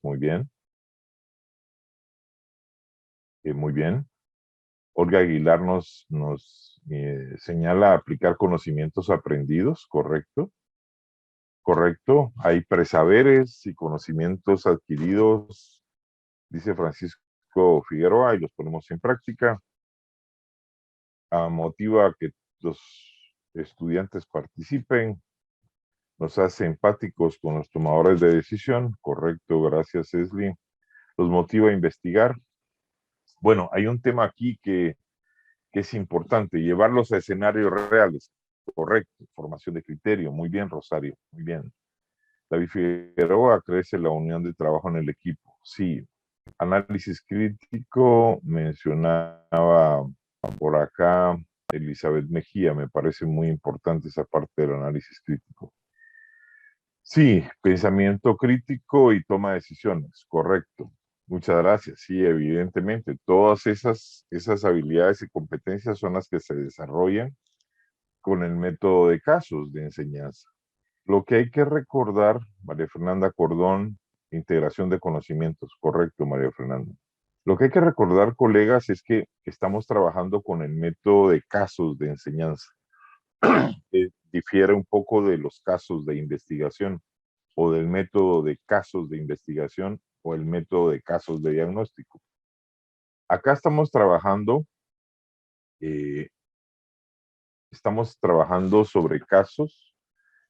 Muy bien. Muy bien. Olga Aguilar nos señala aplicar conocimientos aprendidos, ¿correcto? Correcto. Hay presaberes y conocimientos adquiridos, dice Francisco Figueroa, y los ponemos en práctica. Motiva a que los estudiantes participen, nos hace empáticos con los tomadores de decisión, correcto, gracias Esli. Los motiva a investigar. Bueno, hay un tema aquí que es importante, llevarlos a escenarios reales, correcto, formación de criterio, muy bien Rosario, muy bien. David Figueroa, crece la unión de trabajo en el equipo, sí. Análisis crítico, mencionaba por acá Elizabeth Mejía, me parece muy importante esa parte del análisis crítico. Sí, pensamiento crítico y toma de decisiones, correcto. Muchas gracias. Sí, evidentemente, todas esas habilidades y competencias son las que se desarrollan con el método de casos de enseñanza. Lo que hay que recordar, María Fernanda Cordón, integración de conocimientos, correcto, María Fernanda. Lo que hay que recordar, colegas, es que estamos trabajando con el método de casos de enseñanza. Difiere un poco de los casos de investigación o del método de casos de investigación o el método de casos de diagnóstico. Acá eh, estamos trabajando sobre casos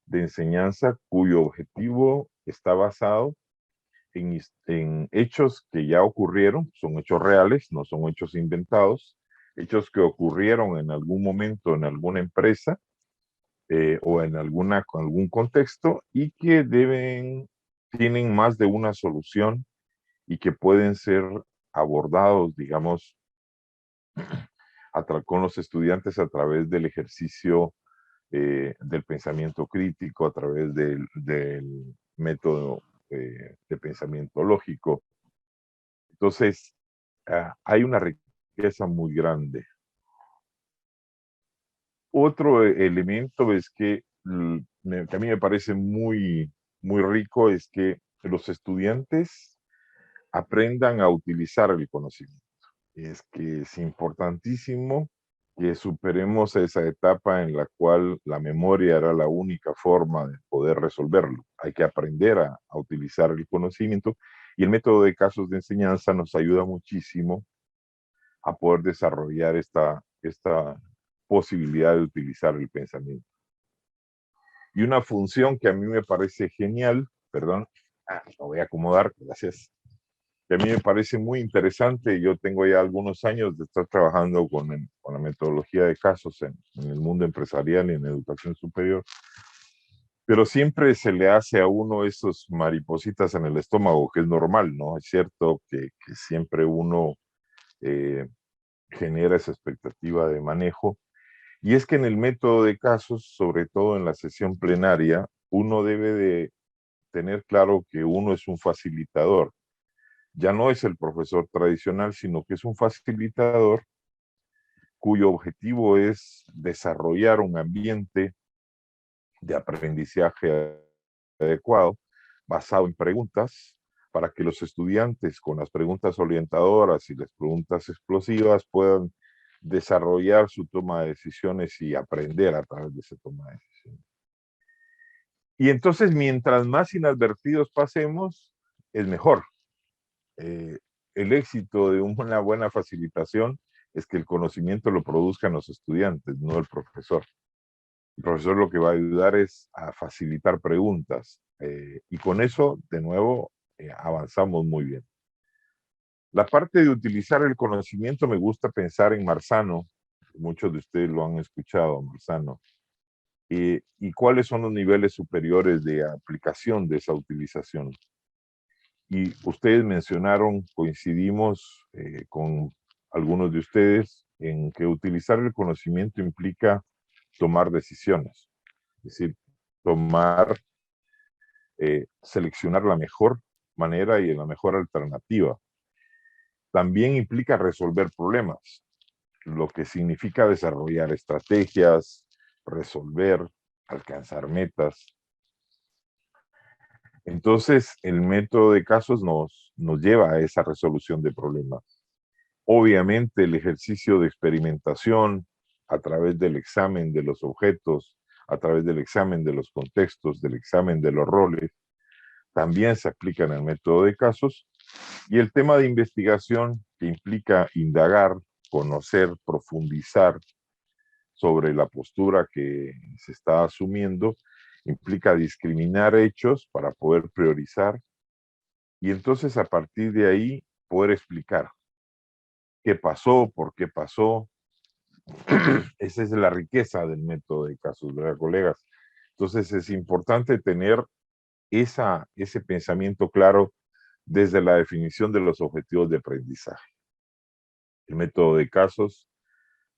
de enseñanza cuyo objetivo está basado en hechos que ya ocurrieron, son hechos reales, no son hechos inventados, hechos que ocurrieron en algún momento en alguna empresa o en algún contexto y que tienen más de una solución y que pueden ser abordados, digamos, con los estudiantes a través del ejercicio del pensamiento crítico, a través del método de pensamiento lógico. Entonces, hay una riqueza muy grande. Otro elemento es que a mí me parece muy rico es que los estudiantes aprendan a utilizar el conocimiento. Es que es importantísimo que superemos esa etapa en la cual la memoria era la única forma de poder resolverlo. Hay que aprender a utilizar el conocimiento y el método de casos de enseñanza nos ayuda muchísimo a poder desarrollar esta posibilidad de utilizar el pensamiento. Y una función que a mí me parece genial, perdón, lo voy a acomodar, gracias, que a mí me parece muy interesante. Yo tengo ya algunos años de estar trabajando con la metodología de casos en el mundo empresarial y en educación superior, pero siempre se le hace a uno esos maripositas en el estómago, que es normal, ¿no? Es cierto que siempre uno genera esa expectativa de manejo, y es que en el método de casos, sobre todo en la sesión plenaria, uno debe de tener claro que uno es un facilitador. Ya no es el profesor tradicional, sino que es un facilitador cuyo objetivo es desarrollar un ambiente de aprendizaje adecuado, basado en preguntas, para que los estudiantes con las preguntas orientadoras y las preguntas explosivas puedan desarrollar su toma de decisiones y aprender a través de esa toma de decisiones. Y entonces, mientras más inadvertidos pasemos, es mejor. El éxito de una buena facilitación es que el conocimiento lo produzcan los estudiantes, no el profesor. El profesor lo que va a ayudar es a facilitar preguntas y con eso, de nuevo, avanzamos muy bien. La parte de utilizar el conocimiento me gusta pensar en Marzano, muchos de ustedes lo han escuchado, Marzano, y cuáles son los niveles superiores de aplicación de esa utilización. Y ustedes mencionaron, coincidimos con algunos de ustedes en que utilizar el conocimiento implica tomar decisiones, es decir, seleccionar la mejor manera y la mejor alternativa. También implica resolver problemas, lo que significa desarrollar estrategias, resolver, alcanzar metas. Entonces, el método de casos nos lleva a esa resolución de problemas. Obviamente, el ejercicio de experimentación a través del examen de los objetos, a través del examen de los contextos, del examen de los roles, también se aplica en el método de casos. Y el tema de investigación, que implica indagar, conocer, profundizar sobre la postura que se está asumiendo, implica discriminar hechos para poder priorizar y entonces a partir de ahí poder explicar qué pasó, por qué pasó. Esa es la riqueza del método de casos, ¿verdad, colegas? Entonces es importante tener ese pensamiento claro desde la definición de los objetivos de aprendizaje. El método de casos,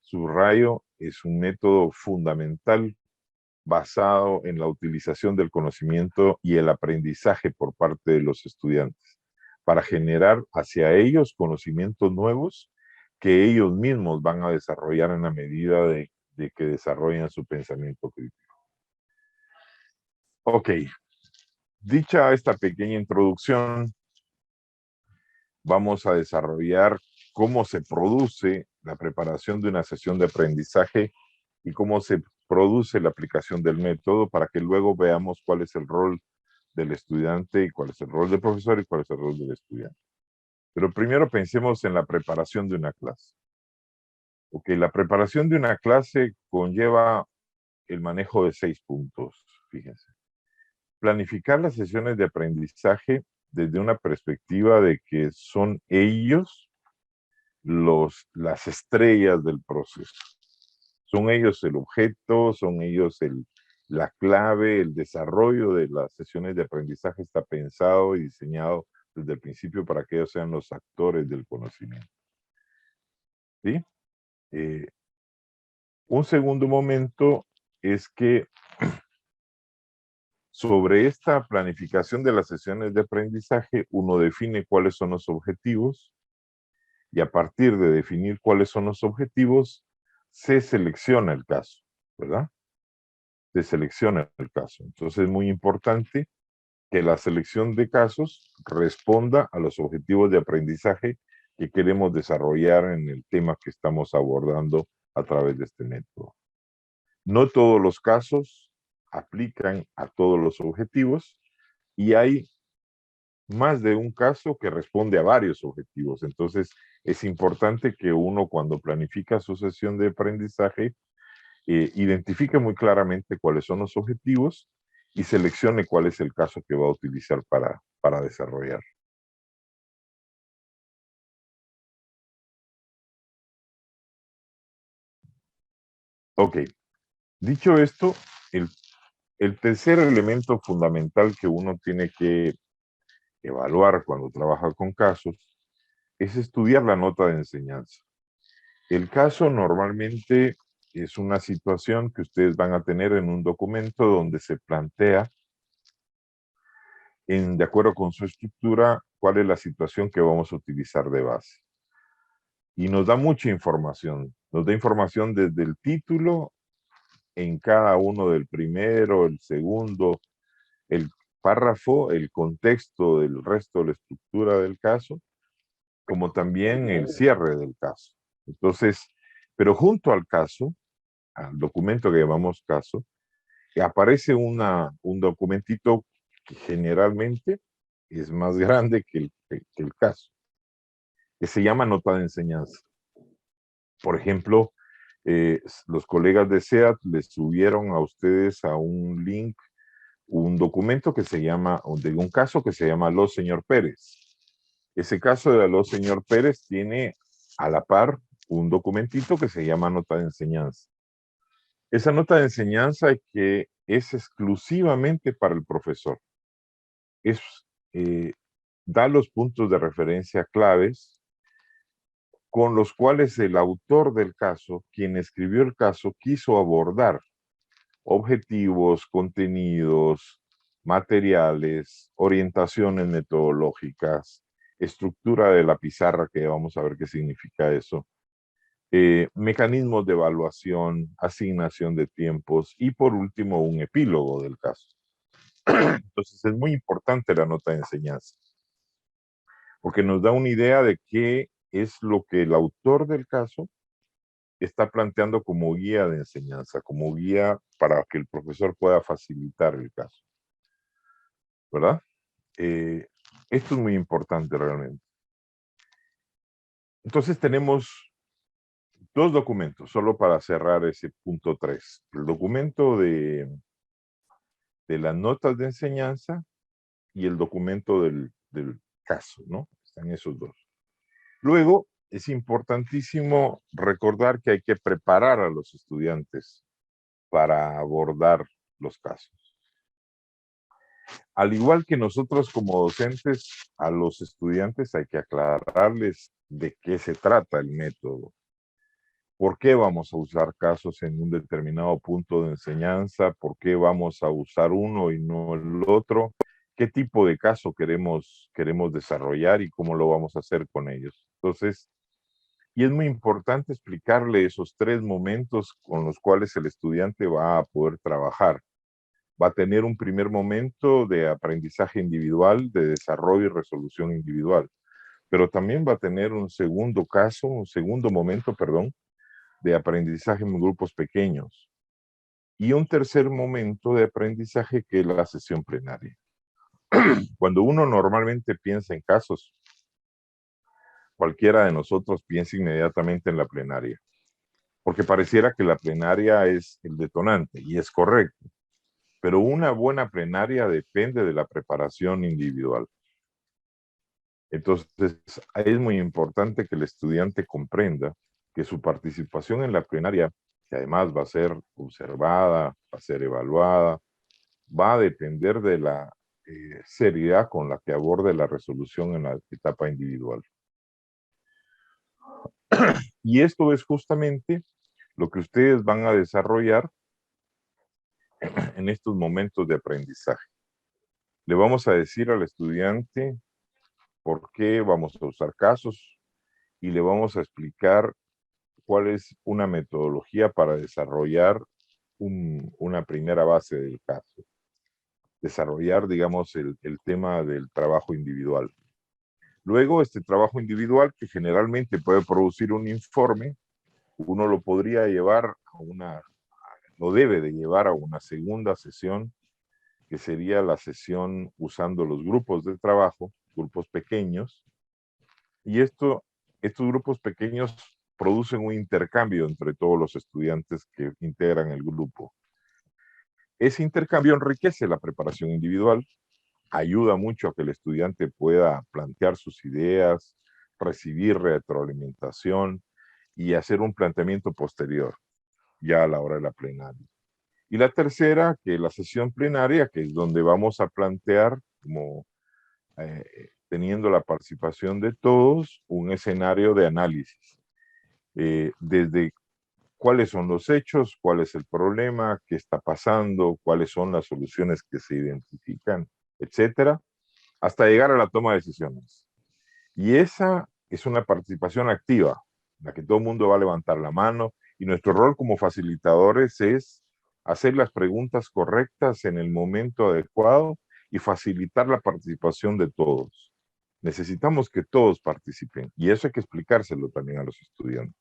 subrayo, es un método fundamental basado en la utilización del conocimiento y el aprendizaje por parte de los estudiantes para generar hacia ellos conocimientos nuevos que ellos mismos van a desarrollar en la medida de que desarrollan su pensamiento crítico. Ok, dicha esta pequeña introducción, vamos a desarrollar cómo se produce la preparación de una sesión de aprendizaje y cómo se produce la aplicación del método para que luego veamos cuál es el rol del estudiante y cuál es el rol del profesor y cuál es el rol del estudiante. Pero primero pensemos en la preparación de una clase. Ok, la preparación de una clase conlleva el manejo de 6 puntos, fíjense. Planificar las sesiones de aprendizaje desde una perspectiva de que son ellos las estrellas del proceso. Son ellos el objeto, son ellos la clave, el desarrollo de las sesiones de aprendizaje está pensado y diseñado desde el principio para que ellos sean los actores del conocimiento. ¿Sí? Un segundo momento es que sobre esta planificación de las sesiones de aprendizaje, uno define cuáles son los objetivos y a partir de definir cuáles son los objetivos, se selecciona el caso, ¿verdad? Se selecciona el caso. Entonces es muy importante que la selección de casos responda a los objetivos de aprendizaje que queremos desarrollar en el tema que estamos abordando a través de este método. No todos los casos aplican a todos los objetivos y hay más de un caso que responde a varios objetivos. Entonces, es importante que uno cuando planifica su sesión de aprendizaje identifique muy claramente cuáles son los objetivos y seleccione cuál es el caso que va a utilizar para desarrollar. Ok, dicho esto, el, el tercer elemento fundamental que uno tiene que evaluar cuando trabaja con casos es estudiar la nota de enseñanza. El caso normalmente es una situación que ustedes van a tener en un documento donde se plantea, de acuerdo con su estructura, cuál es la situación que vamos a utilizar de base. Y nos da mucha información. Nos da información desde el título, en cada uno del primero, el segundo, el párrafo, el contexto del resto de la estructura del caso, como también el cierre del caso. Entonces, pero junto al caso, al documento que llamamos caso, aparece un documentito que generalmente es más grande que el caso, que se llama nota de enseñanza. Por ejemplo, los colegas de SEAT les subieron a ustedes a un link un documento que se llama, de un caso que se llama Los Señor Pérez. Ese caso de Los Señor Pérez tiene a la par un documentito que se llama nota de enseñanza. Esa nota de enseñanza que es exclusivamente para el profesor. Es, eh, da los puntos de referencia claves con los cuales el autor del caso, quien escribió el caso, quiso abordar objetivos, contenidos, materiales, orientaciones metodológicas, estructura de la pizarra, que vamos a ver qué significa eso, mecanismos de evaluación, asignación de tiempos y por último un epílogo del caso. Entonces es muy importante la nota de enseñanza, porque nos da una idea de qué es lo que el autor del caso está planteando como guía de enseñanza, como guía para que el profesor pueda facilitar el caso, ¿verdad? Eh, Esto es muy importante realmente. Entonces tenemos dos documentos, solo para cerrar ese punto 3. El documento de las notas de enseñanza y el documento del caso, ¿no? Están esos dos. Luego, es importantísimo recordar que hay que preparar a los estudiantes para abordar los casos. Al igual que nosotros como docentes, a los estudiantes hay que aclararles de qué se trata el método. ¿Por qué vamos a usar casos en un determinado punto de enseñanza? ¿Por qué vamos a usar uno y no el otro? ¿Qué tipo de caso queremos desarrollar y cómo lo vamos a hacer con ellos? Entonces, y es muy importante explicarle esos tres momentos con los cuales el estudiante va a poder trabajar. Va a tener un primer momento de aprendizaje individual, de desarrollo y resolución individual, pero también va a tener un segundo caso, un segundo momento, perdón, de aprendizaje en grupos pequeños y un tercer momento de aprendizaje que es la sesión plenaria. Cuando uno normalmente piensa en casos, cualquiera de nosotros piensa inmediatamente en la plenaria, porque pareciera que la plenaria es el detonante y es correcto, pero una buena plenaria depende de la preparación individual. Entonces, es muy importante que el estudiante comprenda que su participación en la plenaria, que además va a ser observada, va a ser evaluada, va a depender de la seriedad con la que aborde la resolución en la etapa individual. Y esto es justamente lo que ustedes van a desarrollar en estos momentos de aprendizaje. Le vamos a decir al estudiante por qué vamos a usar casos y le vamos a explicar cuál es una metodología para desarrollar una primera base del caso. Desarrollar, digamos, el tema del trabajo individual. Luego, este trabajo individual, que generalmente puede producir un informe, uno lo podría llevar a lo debe de llevar a una segunda sesión, que sería la sesión usando los grupos de trabajo, grupos pequeños, y estos grupos pequeños producen un intercambio entre todos los estudiantes que integran el grupo. Ese intercambio enriquece la preparación individual, ayuda mucho a que el estudiante pueda plantear sus ideas, recibir retroalimentación y hacer un planteamiento posterior, ya a la hora de la plenaria. Y la tercera, que es la sesión plenaria, que es donde vamos a plantear, como teniendo la participación de todos, un escenario de análisis. Desde cuáles son los hechos, cuál es el problema, qué está pasando, cuáles son las soluciones que se identifican, etcétera, hasta llegar a la toma de decisiones. Y esa es una participación activa, en la que todo el mundo va a levantar la mano y nuestro rol como facilitadores es hacer las preguntas correctas en el momento adecuado y facilitar la participación de todos. Necesitamos que todos participen y eso hay que explicárselo también a los estudiantes.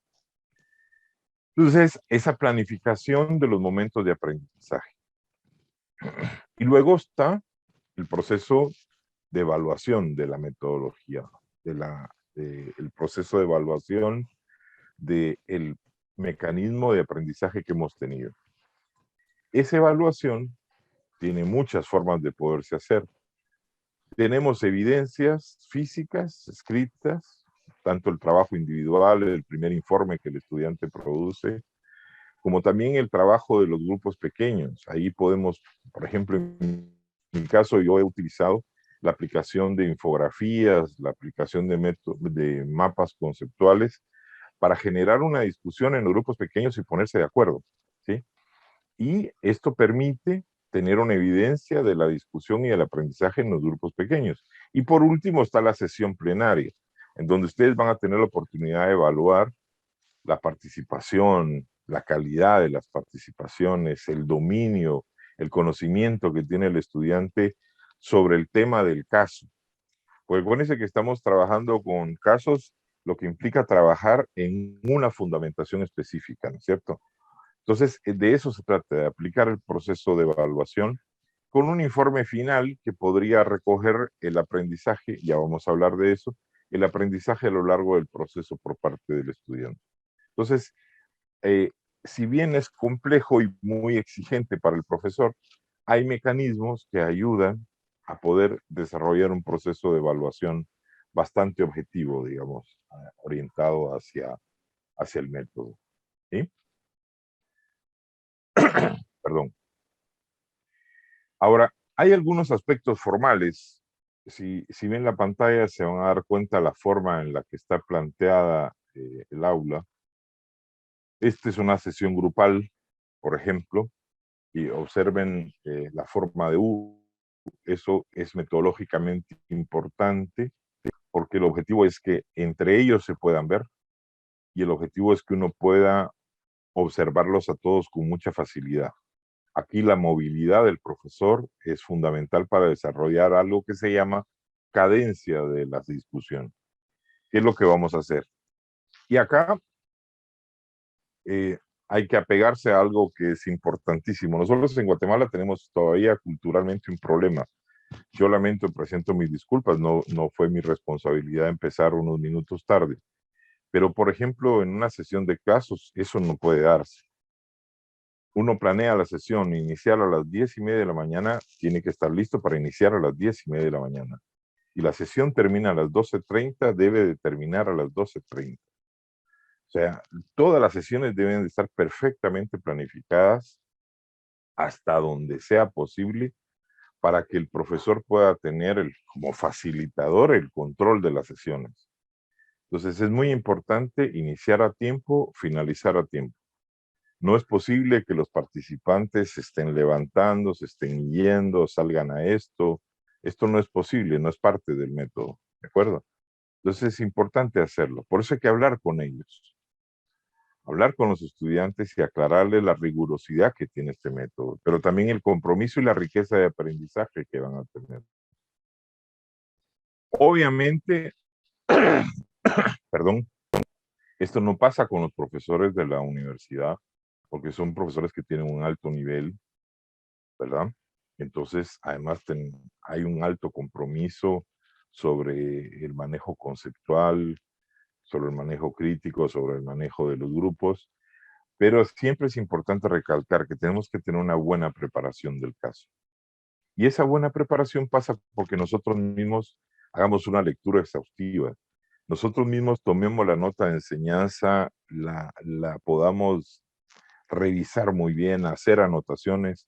Entonces, esa planificación de los momentos de aprendizaje. Y luego está el proceso de evaluación de la metodología, el proceso de evaluación del mecanismo de aprendizaje que hemos tenido. Esa evaluación tiene muchas formas de poderse hacer. Tenemos evidencias físicas, escritas, tanto el trabajo individual, el primer informe que el estudiante produce, como también el trabajo de los grupos pequeños. Ahí podemos, por ejemplo, en mi caso yo he utilizado la aplicación de infografías, la aplicación de mapas conceptuales para generar una discusión en los grupos pequeños y ponerse de acuerdo, ¿sí? Y esto permite tener una evidencia de la discusión y el aprendizaje en los grupos pequeños. Y por último está la sesión plenaria, en donde ustedes van a tener la oportunidad de evaluar la participación, la calidad de las participaciones, el dominio, el conocimiento que tiene el estudiante sobre el tema del caso. Pues acuérdense que estamos trabajando con casos, lo que implica trabajar en una fundamentación específica, ¿no es cierto? Entonces, de eso se trata, de aplicar el proceso de evaluación con un informe final que podría recoger el aprendizaje, ya vamos a hablar de eso, el aprendizaje a lo largo del proceso por parte del estudiante. Entonces, eh, si bien es complejo y muy exigente para el profesor, hay mecanismos que ayudan a poder desarrollar un proceso de evaluación bastante objetivo, digamos, orientado hacia el método. ¿Sí? Perdón. Ahora, hay algunos aspectos formales. Si ven la pantalla, se van a dar cuenta la forma en la que está planteada el aula. Esta es una sesión grupal, por ejemplo, y observen la forma de U. Eso es metodológicamente importante porque el objetivo es que entre ellos se puedan ver y el objetivo es que uno pueda observarlos a todos con mucha facilidad. Aquí la movilidad del profesor es fundamental para desarrollar algo que se llama cadencia de la discusión. ¿Qué es lo que vamos a hacer? Y acá eh, hay que apegarse a algo que es importantísimo. Nosotros en Guatemala tenemos todavía culturalmente un problema. Yo lamento, presento mis disculpas, no fue mi responsabilidad empezar unos minutos tarde. Pero, por ejemplo, en una sesión de casos, eso no puede darse. Uno planea la sesión, iniciar a las 10:30 de la mañana, tiene que estar listo para iniciar a las 10:30 de la mañana. Y la sesión termina a las 12:30, debe de terminar a las 12:30. O sea, todas las sesiones deben de estar perfectamente planificadas hasta donde sea posible para que el profesor pueda tener como facilitador el control de las sesiones. Entonces es muy importante iniciar a tiempo, finalizar a tiempo. No es posible que los participantes se estén levantando, se estén yendo, salgan a esto. Esto no es posible, no es parte del método, ¿de acuerdo? Entonces es importante hacerlo. Por eso hay que hablar con ellos, hablar con los estudiantes y aclararles la rigurosidad que tiene este método, pero también el compromiso y la riqueza de aprendizaje que van a tener. Obviamente, perdón, esto no pasa con los profesores de la universidad, porque son profesores que tienen un alto nivel, ¿verdad? Entonces, además, hay un alto compromiso sobre el manejo conceptual, sobre el manejo crítico, sobre el manejo de los grupos, pero siempre es importante recalcar que tenemos que tener una buena preparación del caso. Y esa buena preparación pasa porque nosotros mismos hagamos una lectura exhaustiva. Nosotros mismos tomemos la nota de enseñanza, la podamos revisar muy bien, hacer anotaciones.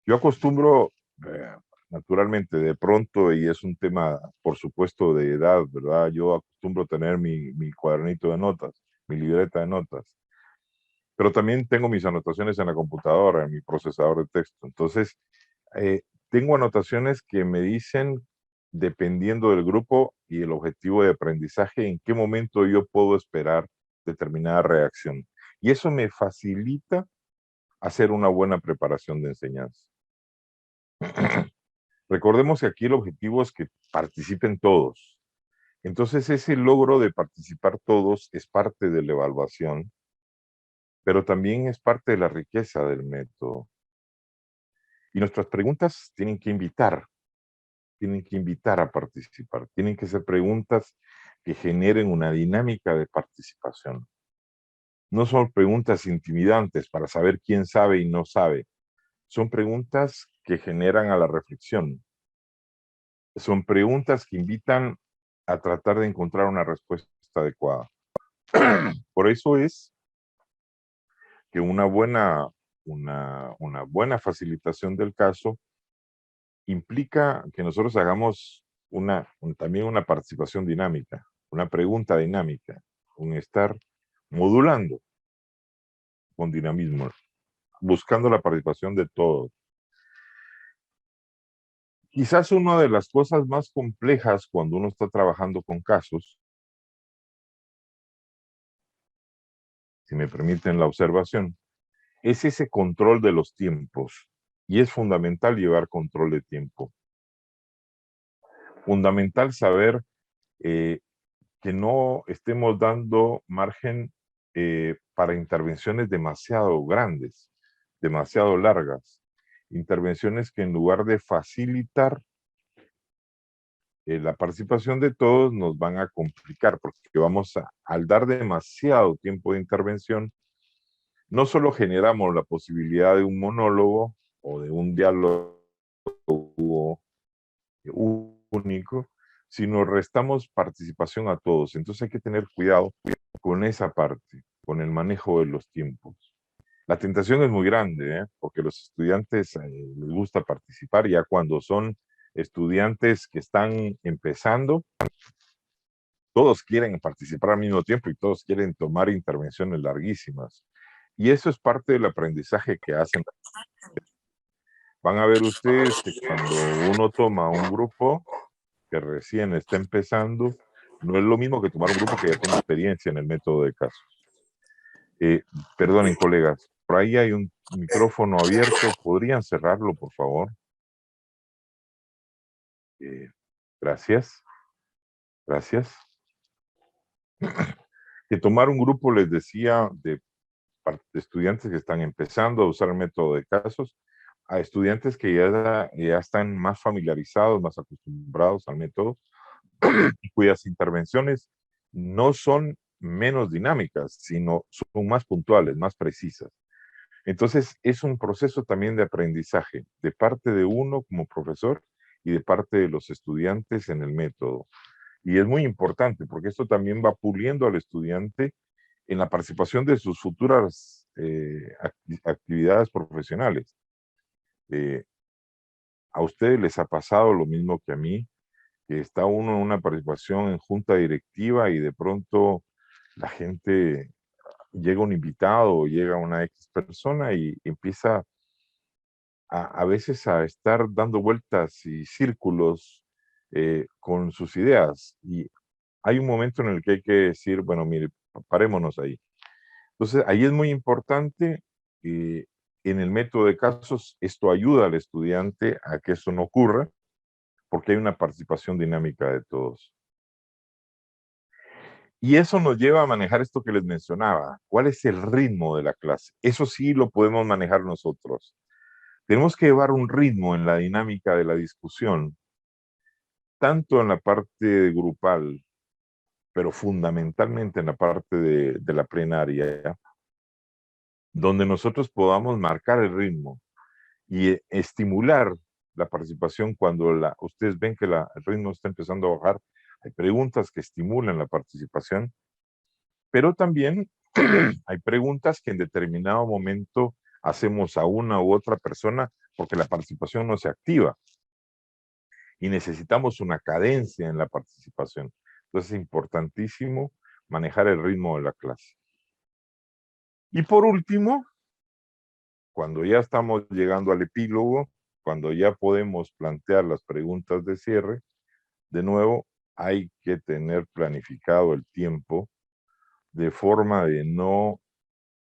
Yo acostumbro, eh, naturalmente, de pronto, y es un tema, por supuesto, de edad, ¿verdad? Yo acostumbro tener mi cuadernito de notas, mi libreta de notas, pero también tengo mis anotaciones en la computadora, en mi procesador de texto. Entonces, eh, tengo anotaciones que me dicen, dependiendo del grupo y el objetivo de aprendizaje, en qué momento yo puedo esperar determinada reacción. Y eso me facilita hacer una buena preparación de enseñanza. Recordemos que aquí el objetivo es que participen todos. Entonces, ese logro de participar todos es parte de la evaluación, pero también es parte de la riqueza del método. Y nuestras preguntas tienen que invitar a participar, tienen que ser preguntas que generen una dinámica de participación. No son preguntas intimidantes para saber quién sabe y no sabe, son preguntas que generan a la reflexión, son preguntas que invitan a tratar de encontrar una respuesta adecuada. Por eso es que una buena facilitación del caso implica que nosotros hagamos también una participación dinámica, una pregunta dinámica, un estar modulando con dinamismo, buscando la participación de todos. Quizás una de las cosas más complejas cuando uno está trabajando con casos, si me permiten la observación, es ese control de los tiempos. y es fundamental llevar control de tiempo. Fundamental saber eh, que no estemos dando margen para intervenciones demasiado grandes, demasiado largas. Intervenciones que en lugar de facilitar la participación de todos nos van a complicar, porque al dar demasiado tiempo de intervención, no solo generamos la posibilidad de un monólogo o de un diálogo único, sino restamos participación a todos. Entonces hay que tener cuidado con esa parte, con el manejo de los tiempos. La tentación es muy grande, porque los estudiantes les gusta participar ya cuando son estudiantes que están empezando, todos quieren participar al mismo tiempo y todos quieren tomar intervenciones larguísimas. Y eso es parte del aprendizaje que hacen. Van a ver ustedes que cuando uno toma un grupo que recién está empezando, no es lo mismo que tomar un grupo que ya tiene experiencia en el método de casos. Perdonen, colegas, por ahí hay un micrófono abierto. ¿Podrían cerrarlo, por favor? Gracias. Gracias. Que tomar un grupo, les decía, de estudiantes que están empezando a usar el método de casos, a estudiantes que ya están más familiarizados, más acostumbrados al método, y cuyas intervenciones no son menos dinámicas, sino son más puntuales, más precisas. Entonces, es un proceso también de aprendizaje de parte de uno como profesor y de parte de los estudiantes en el método. Y es muy importante porque esto también va puliendo al estudiante en la participación de sus futuras actividades profesionales. A ustedes les ha pasado lo mismo que a mí, que está uno en una participación en junta directiva y de pronto la gente, llega un invitado o llega una X persona y empieza a veces a estar dando vueltas y círculos con sus ideas. Y hay un momento en el que hay que decir, bueno, mire, parémonos ahí. Entonces, ahí es muy importante en el método de casos, esto ayuda al estudiante a que eso no ocurra, porque hay una participación dinámica de todos. Y eso nos lleva a manejar esto que les mencionaba. ¿Cuál es el ritmo de la clase? Eso sí lo podemos manejar nosotros. Tenemos que llevar un ritmo en la dinámica de la discusión, tanto en la parte grupal, pero fundamentalmente en la parte de la plenaria, donde nosotros podamos marcar el ritmo y estimular la participación cuando ustedes ven que el ritmo está empezando a bajar. Hay preguntas que estimulan la participación, pero también hay preguntas que en determinado momento hacemos a una u otra persona porque la participación no se activa y necesitamos una cadencia en la participación. Entonces es importantísimo manejar el ritmo de la clase. Y por último, cuando ya estamos llegando al epílogo, cuando ya podemos plantear las preguntas de cierre, de nuevo hay que tener planificado el tiempo de forma de no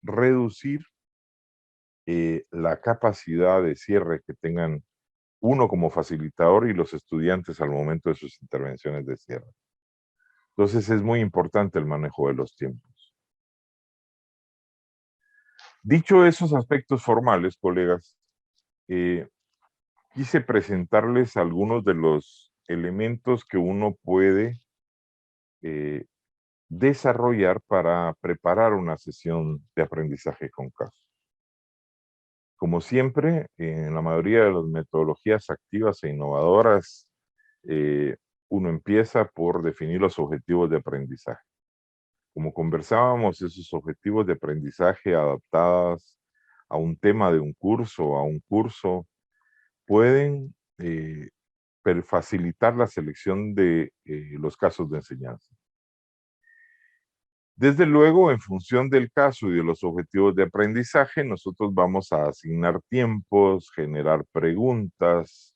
reducir la capacidad de cierre que tengan uno como facilitador y los estudiantes al momento de sus intervenciones de cierre. Entonces es muy importante el manejo de los tiempos. Dicho esos aspectos formales, colegas, quise presentarles algunos de los elementos que uno puede desarrollar para preparar una sesión de aprendizaje con casos. Como siempre, en la mayoría de las metodologías activas e innovadoras, uno empieza por definir los objetivos de aprendizaje. Como conversábamos, esos objetivos de aprendizaje adaptados a un tema de un curso, a un curso, pueden facilitar la selección de los casos de enseñanza. Desde luego, en función del caso y de los objetivos de aprendizaje, nosotros vamos a asignar tiempos, generar preguntas,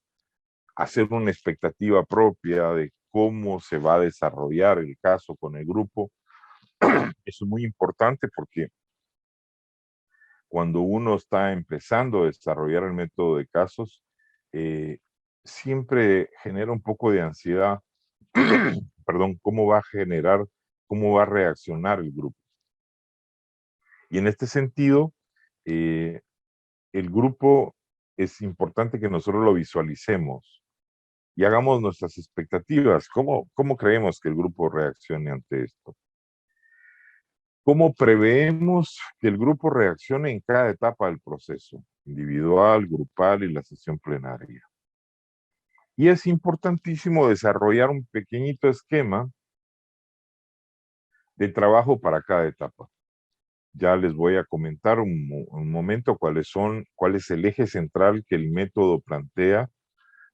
hacer una expectativa propia de cómo se va a desarrollar el caso con el grupo. Eso es muy importante porque cuando uno está empezando a desarrollar el método de casos, siempre genera un poco de ansiedad, perdón, cómo va a reaccionar el grupo. Y en este sentido, eh, el grupo es importante que nosotros lo visualicemos y hagamos nuestras expectativas. ¿Cómo creemos que el grupo reaccione ante esto? ¿Cómo preveemos que el grupo reaccione en cada etapa del proceso, individual, grupal y la sesión plenaria? Y es importantísimo desarrollar un pequeñito esquema de trabajo para cada etapa. Ya les voy a comentar un momento cuál es el eje central que el método plantea,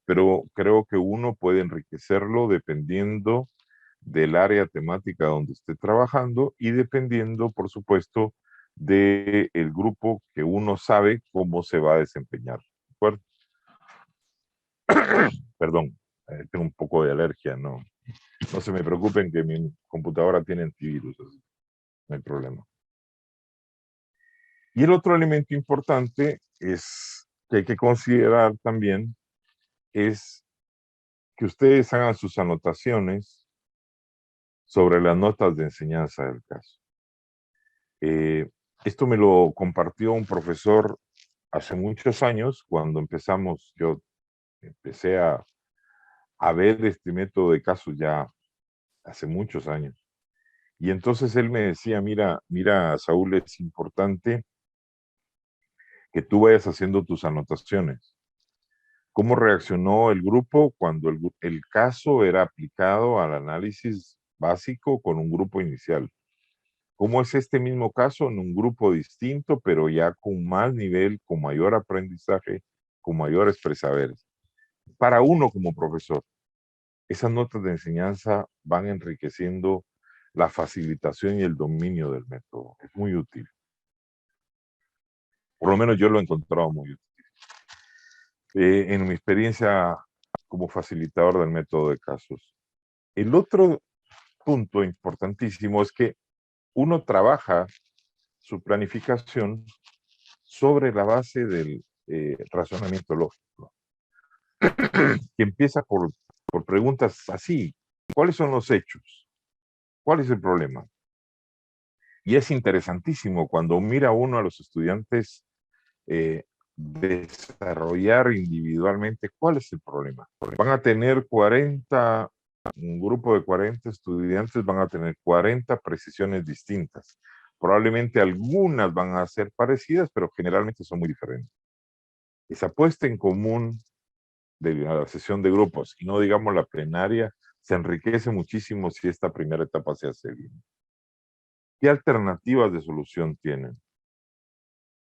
pero creo que uno puede enriquecerlo dependiendo del área temática donde esté trabajando y dependiendo, por supuesto, del grupo que uno sabe cómo se va a desempeñar. ¿De acuerdo? Perdón, tengo un poco de alergia, no se me preocupen que mi computadora tiene antivirus, así, no hay problema. Y el otro elemento importante es que hay que considerar también es que ustedes hagan sus anotaciones sobre las notas de enseñanza del caso. Eh, Esto me lo compartió un profesor hace muchos años, cuando yo empecé a ver este método de casos ya hace muchos años. Y entonces él me decía, mira, Saúl, es importante que tú vayas haciendo tus anotaciones. ¿Cómo reaccionó el grupo cuando el caso era aplicado al análisis básico con un grupo inicial? ¿Cómo es este mismo caso en un grupo distinto, pero ya con más nivel, con mayor aprendizaje, con mayores presaberes? Para uno como profesor, esas notas de enseñanza van enriqueciendo la facilitación y el dominio del método. Es muy útil. Por lo menos yo lo he encontrado muy útil. En mi experiencia como facilitador del método de casos. El otro punto importantísimo es que uno trabaja su planificación sobre la base del razonamiento lógico, que empieza por preguntas así. ¿Cuáles son los hechos? ¿Cuál es el problema? Y es interesantísimo cuando mira uno a los estudiantes desarrollar individualmente cuál es el problema. Van a tener un grupo de 40 estudiantes van a tener 40 precisiones distintas. Probablemente algunas van a ser parecidas, pero generalmente son muy diferentes. Esa puesta en común de la sesión de grupos, y no digamos la plenaria, se enriquece muchísimo si esta primera etapa se hace bien. ¿Qué alternativas de solución tienen?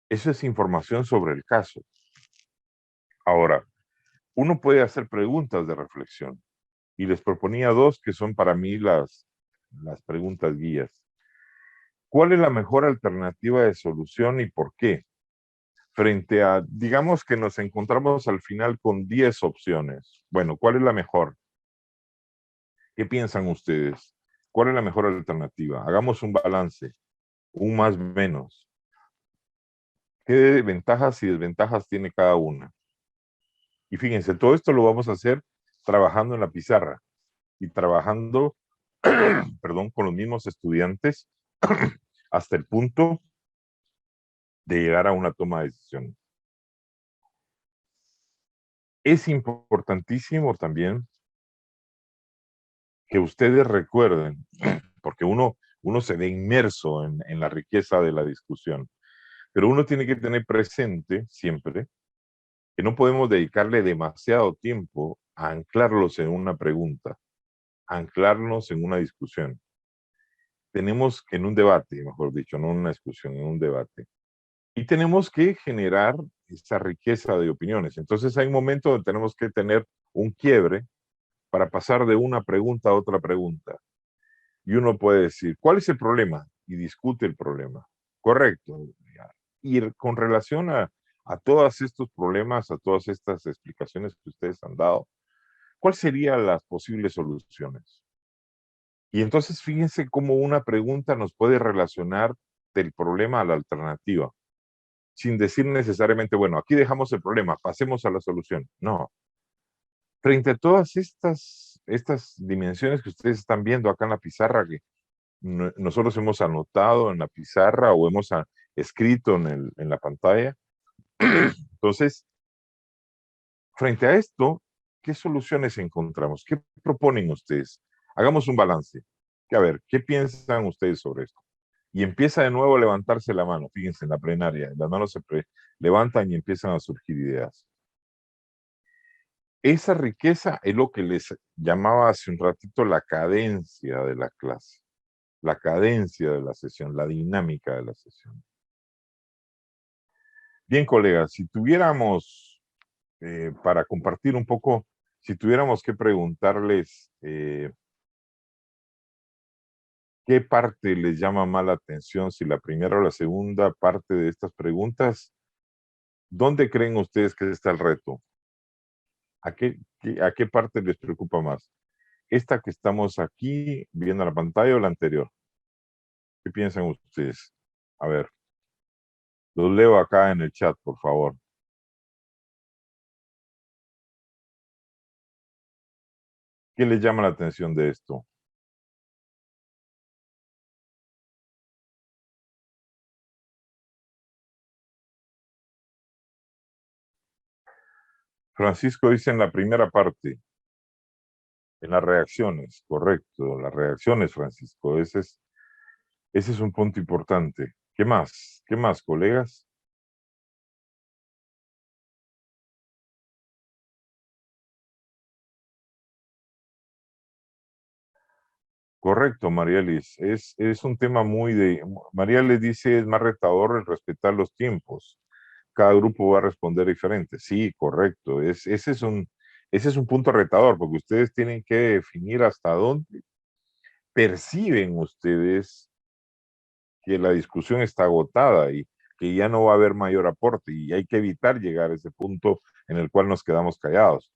Eso es información sobre el caso. Ahora, uno puede hacer preguntas de reflexión, y les proponía dos que son para mí las preguntas guías. ¿Cuál es la mejor alternativa de solución y por qué? Frente a, digamos que nos encontramos al final con 10 opciones. Bueno, ¿cuál es la mejor? ¿Qué piensan ustedes? ¿Cuál es la mejor alternativa? Hagamos un balance, un más menos. ¿Qué ventajas y desventajas tiene cada una? Y fíjense, todo esto lo vamos a hacer trabajando en la pizarra y trabajando, perdón, con los mismos estudiantes hasta el punto de llegar a una toma de decisiones. Es importantísimo también que ustedes recuerden, porque uno se ve inmerso en la riqueza de la discusión, pero uno tiene que tener presente siempre que no podemos dedicarle demasiado tiempo a anclarlos en una pregunta, a anclarnos en una discusión. Tenemos que en un debate, mejor dicho, no en una discusión, en un debate. Y tenemos que generar esa riqueza de opiniones. Entonces hay un momento donde tenemos que tener un quiebre para pasar de una pregunta a otra pregunta. Y uno puede decir, ¿cuál es el problema? Y discute el problema. Correcto. Y con relación a todos estos problemas, a todas estas explicaciones que ustedes han dado, ¿cuáles serían las posibles soluciones? Y entonces fíjense cómo una pregunta nos puede relacionar del problema a la alternativa. sin decir necesariamente, bueno, aquí dejamos el problema, pasemos a la solución. No. Frente a todas estas dimensiones que ustedes están viendo acá en la pizarra, que nosotros hemos anotado en la pizarra o hemos escrito en la pantalla, entonces, frente a esto, ¿qué soluciones encontramos? ¿Qué proponen ustedes? Hagamos un balance. A ver, ¿qué piensan ustedes sobre esto? Y empieza de nuevo a levantarse la mano. Fíjense, en la plenaria, las manos se levantan y empiezan a surgir ideas. Esa riqueza es lo que les llamaba hace un ratito la cadencia de la clase, la cadencia de la sesión, la dinámica de la sesión. Bien, colegas, si tuviéramos, para compartir un poco, si tuviéramos que preguntarles qué parte les llama más la atención, si la primera o la segunda parte de estas preguntas, ¿dónde creen ustedes que está el reto? ¿A qué parte les preocupa más? ¿Esta que estamos aquí viendo en la pantalla o la anterior? ¿Qué piensan ustedes? A ver, los leo acá en el chat, por favor. ¿Qué les llama la atención de esto? Francisco dice en la primera parte, en las reacciones, correcto, las reacciones, Francisco, ese es un punto importante. ¿Qué más? ¿Qué más, colegas? Correcto, Marielis. Es un tema muy de... Marielis dice, es más retador el respetar los tiempos. Cada grupo va a responder diferente. Sí, correcto. Ese es un punto retador, porque ustedes tienen que definir hasta dónde perciben ustedes que la discusión está agotada y que ya no va a haber mayor aporte y hay que evitar llegar a ese punto en el cual nos quedamos callados.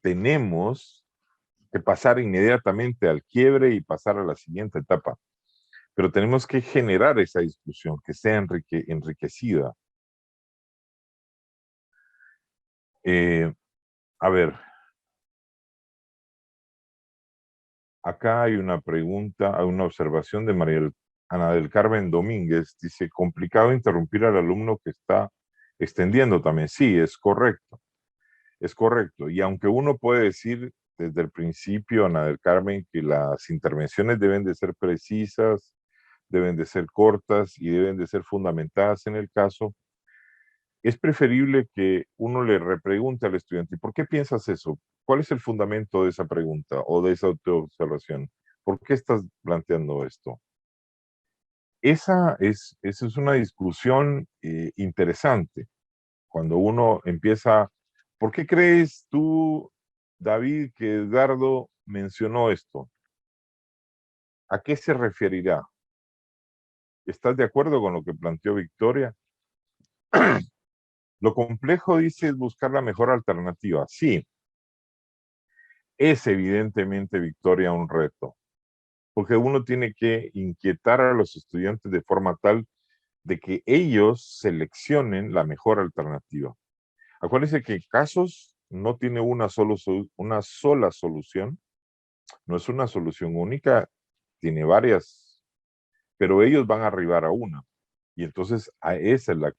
Tenemos que pasar inmediatamente al quiebre y pasar a la siguiente etapa, pero tenemos que generar esa discusión que sea enriquecida. Eh, a ver, acá hay una pregunta, hay una observación de María Ana del Carmen Domínguez. Dice, complicado interrumpir al alumno que está extendiendo también. Sí, es correcto, es correcto. Y aunque uno puede decir desde el principio, Ana del Carmen, que las intervenciones deben de ser precisas, deben de ser cortas y deben de ser fundamentadas en el caso, es preferible que uno le repregunte al estudiante, ¿y por qué piensas eso? ¿Cuál es el fundamento de esa pregunta o de esa autoobservación? ¿Por qué estás planteando esto? Esa es una discusión interesante. Cuando uno empieza, ¿por qué crees tú, David, que Edgardo mencionó esto? ¿A qué se referirá? ¿Estás de acuerdo con lo que planteó Victoria? Lo complejo, dice, es buscar la mejor alternativa. Sí, es evidentemente, Victoria, un reto, porque uno tiene que inquietar a los estudiantes de forma tal de que ellos seleccionen la mejor alternativa. Acuérdense que casos no tiene una sola solución, no es una solución única, tiene varias, pero ellos van a arribar a una. Y entonces a esa es a la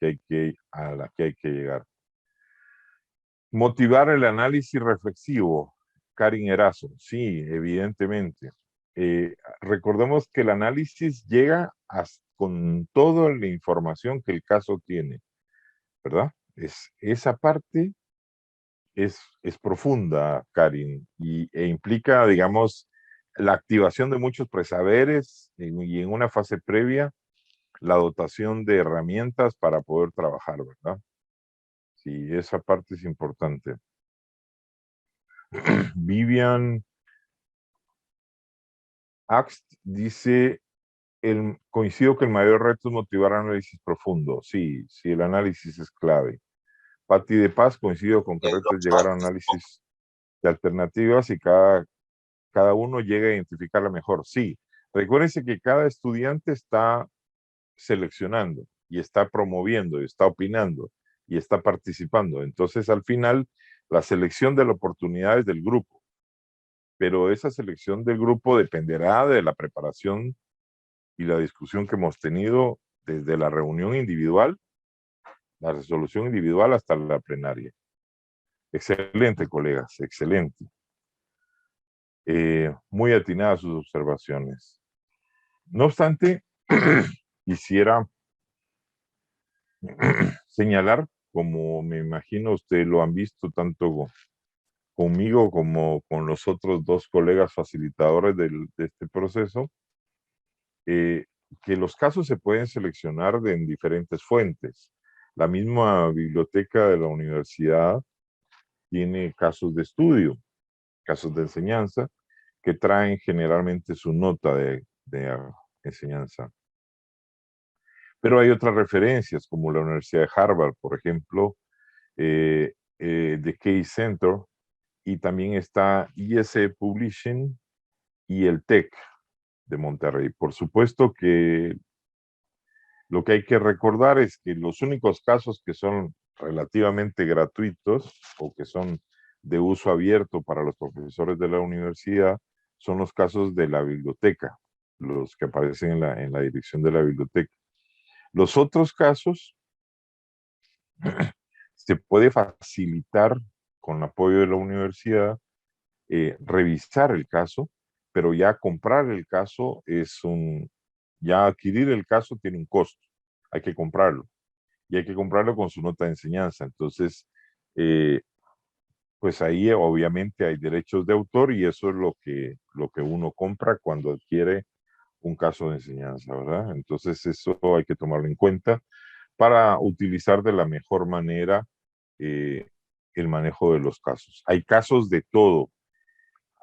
que hay que llegar. Motivar el análisis reflexivo, Karin Erazo, sí, evidentemente. Recordemos que el análisis llega con toda la información que el caso tiene, ¿verdad? Esa parte es profunda, Karin, e implica, digamos, la activación de muchos presaberes y en una fase previa, la dotación de herramientas para poder trabajar, ¿verdad? Sí, esa parte es importante. Vivian Axt dice, coincido que el mayor reto es motivar análisis profundo. Sí, sí, el análisis es clave. Patti de Paz, coincido con que el reto es llegar a un análisis de alternativas y cada uno llega a identificar la mejor. Sí, recuérdense que cada estudiante está seleccionando. y está promoviendo, y está opinando, y está participando. Entonces, al final, la selección de la oportunidad es del grupo, pero esa selección del grupo dependerá de la preparación y la discusión que hemos tenido desde la reunión individual, la resolución individual hasta la plenaria. Excelente, colegas, excelente. Muy atinadas sus observaciones. No obstante, quisiera señalar, como me imagino usted lo han visto tanto conmigo como con los otros dos colegas facilitadores de este proceso, eh, que los casos se pueden seleccionar en diferentes fuentes. La misma biblioteca de la universidad tiene casos de estudio, casos de enseñanza, que traen generalmente su nota de enseñanza. Pero hay otras referencias, como la Universidad de Harvard, por ejemplo, The Case Center, y también está IS Publishing y el TEC de Monterrey. Por supuesto que lo que hay que recordar es que los únicos casos que son relativamente gratuitos o que son de uso abierto para los profesores de la universidad son los casos de la biblioteca, los que aparecen en la dirección de la biblioteca. Los otros casos se puede facilitar con apoyo de la universidad, revisar el caso, pero ya comprar el caso ya adquirir el caso tiene un costo, hay que comprarlo, y hay que comprarlo con su nota de enseñanza. Entonces, eh, pues ahí obviamente hay derechos de autor y eso es lo que uno compra cuando adquiere un caso de enseñanza, ¿verdad? Entonces eso hay que tomarlo en cuenta para utilizar de la mejor manera eh, el manejo de los casos. Hay casos de todo.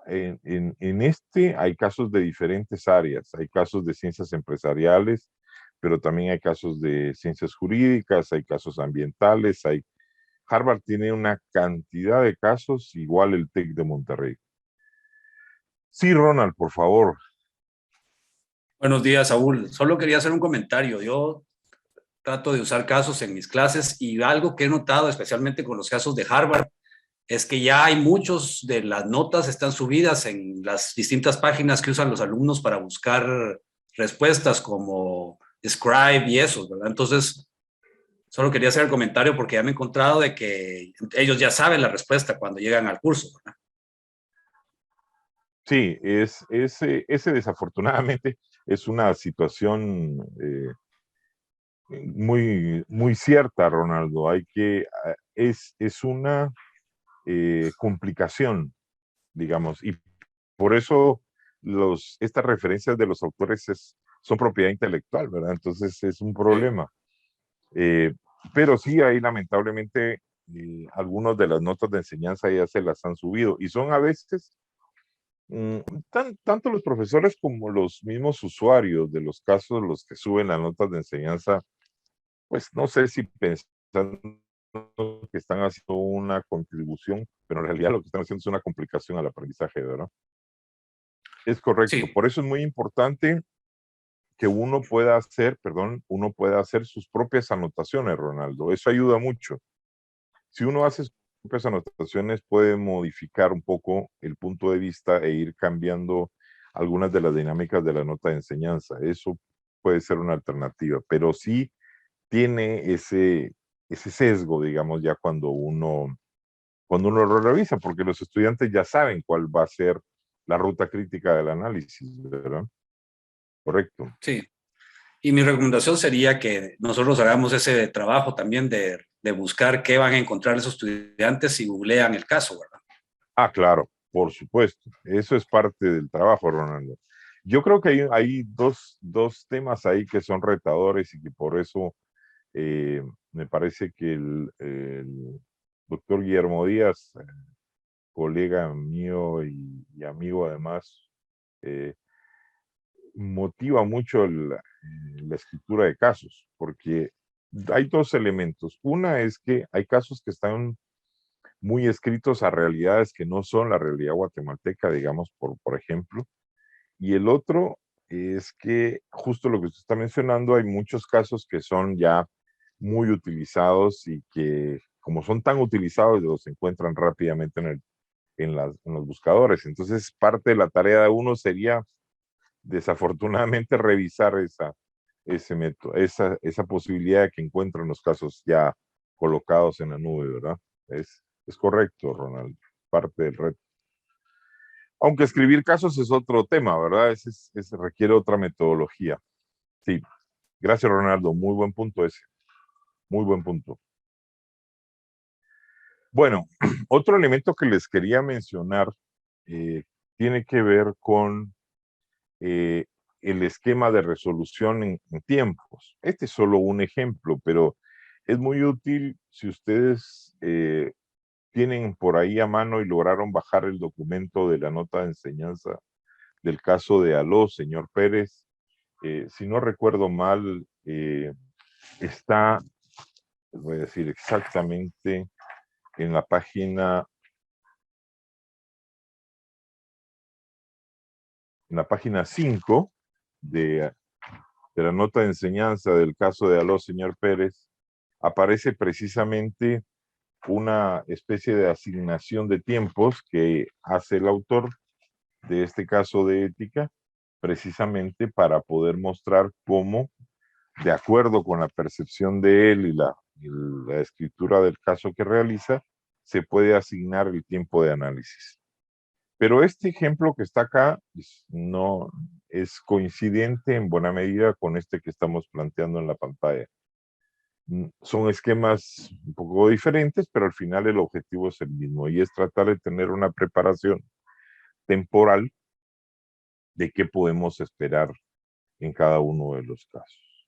En este hay casos de diferentes áreas. Hay casos de ciencias empresariales, pero también hay casos de ciencias jurídicas, hay casos ambientales, Harvard tiene una cantidad de casos, igual el TEC de Monterrey. Sí, Ronald, por favor. Buenos días, Saúl. Solo quería hacer un comentario. Yo trato de usar casos en mis clases y algo que he notado, especialmente con los casos de Harvard, es que ya hay muchos de las notas están subidas en las distintas páginas que usan los alumnos para buscar respuestas como Scribe y eso, ¿verdad? Entonces, solo quería hacer el comentario porque ya me he encontrado de que ellos ya saben la respuesta cuando llegan al curso, ¿verdad? Sí, ese desafortunadamente es una situación muy cierta, Ronaldo. Es una complicación, digamos, y por eso estas referencias de los autores son propiedad intelectual, ¿verdad? Entonces es un Sí. problema. Eh, pero sí, hay lamentablemente algunas de las notas de enseñanza ya se las han subido y son a veces mm, tanto los profesores como los mismos usuarios de los casos, los que suben las notas de enseñanza, pues no sé si pensando que están haciendo una contribución, pero en realidad lo que están haciendo es una complicación al aprendizaje, ¿verdad? Es correcto. Sí. Por eso es muy importante que uno pueda hacer sus propias anotaciones, Ronaldo. Eso ayuda mucho. Si uno hace sus propias anotaciones, puede modificar un poco el punto de vista e ir cambiando algunas de las dinámicas de la nota de enseñanza. Eso puede ser una alternativa, pero sí tiene ese sesgo, digamos, ya cuando uno lo revisa, porque los estudiantes ya saben cuál va a ser la ruta crítica del análisis, ¿verdad? Correcto. Sí. Y mi recomendación sería que nosotros hagamos ese trabajo también de buscar qué van a encontrar esos estudiantes si googlean el caso, ¿verdad? Ah, claro, por supuesto. Eso es parte del trabajo, Ronaldo. Yo creo que hay dos temas ahí que son retadores y que por eso me parece que el doctor Guillermo Díaz, colega mío y amigo además, eh, motiva mucho la escritura de casos, porque hay dos elementos. Una es que hay casos que están muy escritos a realidades que no son la realidad guatemalteca, digamos, por ejemplo. Y el otro es que justo lo que usted está mencionando, hay muchos casos que son ya muy utilizados y que como son tan utilizados los encuentran rápidamente en los buscadores. Entonces parte de la tarea de uno sería desafortunadamente revisar ese método, esa posibilidad de que encuentren los casos ya colocados en la nube, ¿verdad? Es correcto, Ronald, parte del reto. Aunque escribir casos es otro tema, ¿verdad? Ese requiere otra metodología. Sí, gracias, Ronaldo. Muy buen punto ese. Muy buen punto. Bueno, otro elemento que les quería mencionar tiene que ver con eh, el esquema de resolución en tiempos. Este es solo un ejemplo, pero es muy útil si ustedes tienen por ahí a mano y lograron bajar el documento de la nota de enseñanza del caso de Aló, señor Pérez. Si no recuerdo mal, está, les voy a decir exactamente, en la página 5 de la nota de enseñanza del caso de Aló, señor Pérez, aparece precisamente una especie de asignación de tiempos que hace el autor de este caso de ética, precisamente para poder mostrar cómo, de acuerdo con la percepción de él y la escritura del caso que realiza, se puede asignar el tiempo de análisis. Pero este ejemplo que está acá no es coincidente en buena medida con este que estamos planteando en la pantalla. Son esquemas un poco diferentes, pero al final el objetivo es el mismo y es tratar de tener una preparación temporal de qué podemos esperar en cada uno de los casos.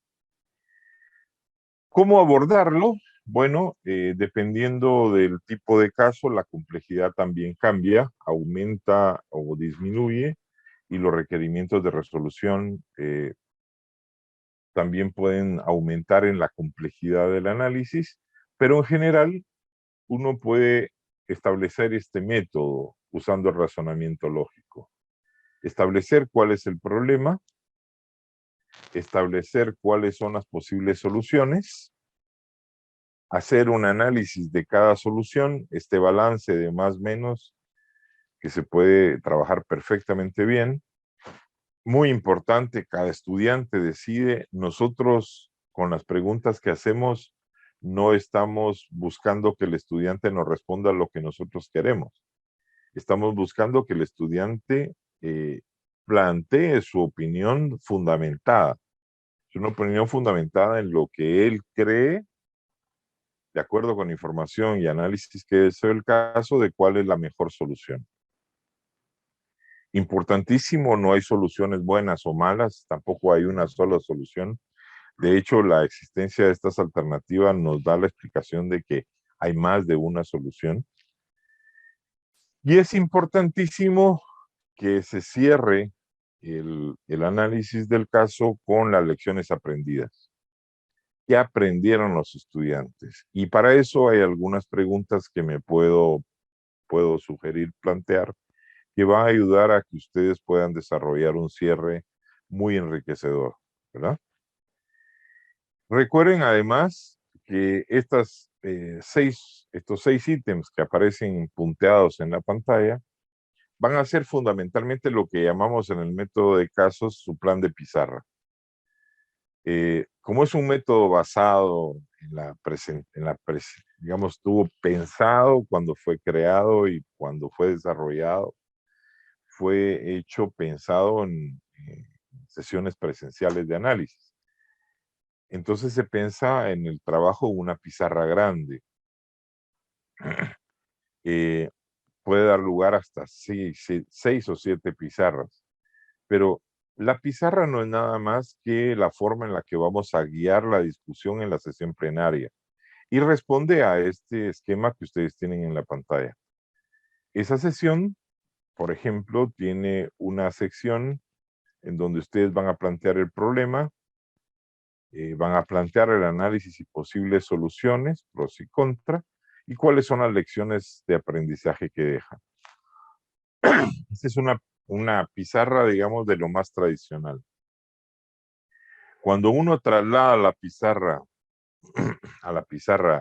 ¿Cómo abordarlo? Bueno, dependiendo del tipo de caso, la complejidad también cambia, aumenta o disminuye y los requerimientos de resolución también pueden aumentar en la complejidad del análisis, pero en general uno puede establecer este método usando el razonamiento lógico. Establecer cuál es el problema, establecer cuáles son las posibles soluciones, hacer un análisis de cada solución, este balance de más menos que se puede trabajar perfectamente bien. Muy importante, cada estudiante decide, nosotros con las preguntas que hacemos no estamos buscando que el estudiante nos responda lo que nosotros queremos. Estamos buscando que el estudiante plantee su opinión fundamentada. Es una opinión fundamentada en lo que él cree, de acuerdo con información y análisis que es el caso, de cuál es la mejor solución. Importantísimo, no hay soluciones buenas o malas, tampoco hay una sola solución. De hecho, la existencia de estas alternativas nos da la explicación de que hay más de una solución. Y es importantísimo que se cierre el análisis del caso con las lecciones aprendidas. ¿Qué aprendieron los estudiantes? Y para eso hay algunas preguntas que puedo sugerir plantear que van a ayudar a que ustedes puedan desarrollar un cierre muy enriquecedor, ¿verdad? Recuerden además que estos 6 ítems que aparecen punteados en la pantalla van a ser fundamentalmente lo que llamamos en el método de casos su plan de pizarra. Como es un método basado digamos, estuvo pensado cuando fue creado y cuando fue desarrollado, fue hecho pensado en sesiones presenciales de análisis. Entonces se piensa en el trabajo de una pizarra grande. Puede dar lugar hasta 6 o 7 pizarras, pero la pizarra no es nada más que la forma en la que vamos a guiar la discusión en la sesión plenaria y responde a este esquema que ustedes tienen en la pantalla. Esa sesión, por ejemplo, tiene una sección en donde ustedes van a plantear el problema, van a plantear el análisis y posibles soluciones, pros y contras, y cuáles son las lecciones de aprendizaje que dejan. Esta es una una pizarra, digamos, de lo más tradicional. Cuando uno traslada a la pizarra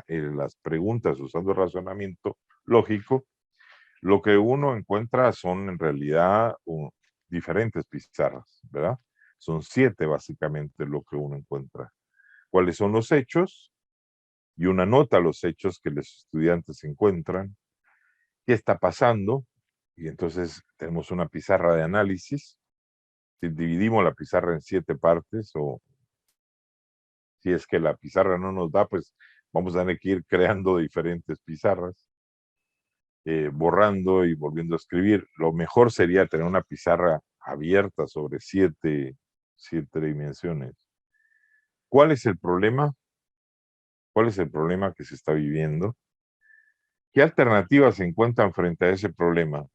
las preguntas usando razonamiento lógico, lo que uno encuentra son en realidad diferentes pizarras, ¿verdad? Son 7 básicamente lo que uno encuentra. ¿Cuáles son los hechos? Y uno anota los hechos que los estudiantes encuentran. ¿Qué está pasando? Y entonces tenemos una pizarra de análisis. Si dividimos la pizarra en 7 partes, o si es que la pizarra no nos da, pues vamos a tener que ir creando diferentes pizarras, borrando y volviendo a escribir. Lo mejor sería tener una pizarra abierta sobre 7 dimensiones. ¿Cuál es el problema? ¿Cuál es el problema que se está viviendo? ¿Qué alternativas se encuentran frente a ese problema?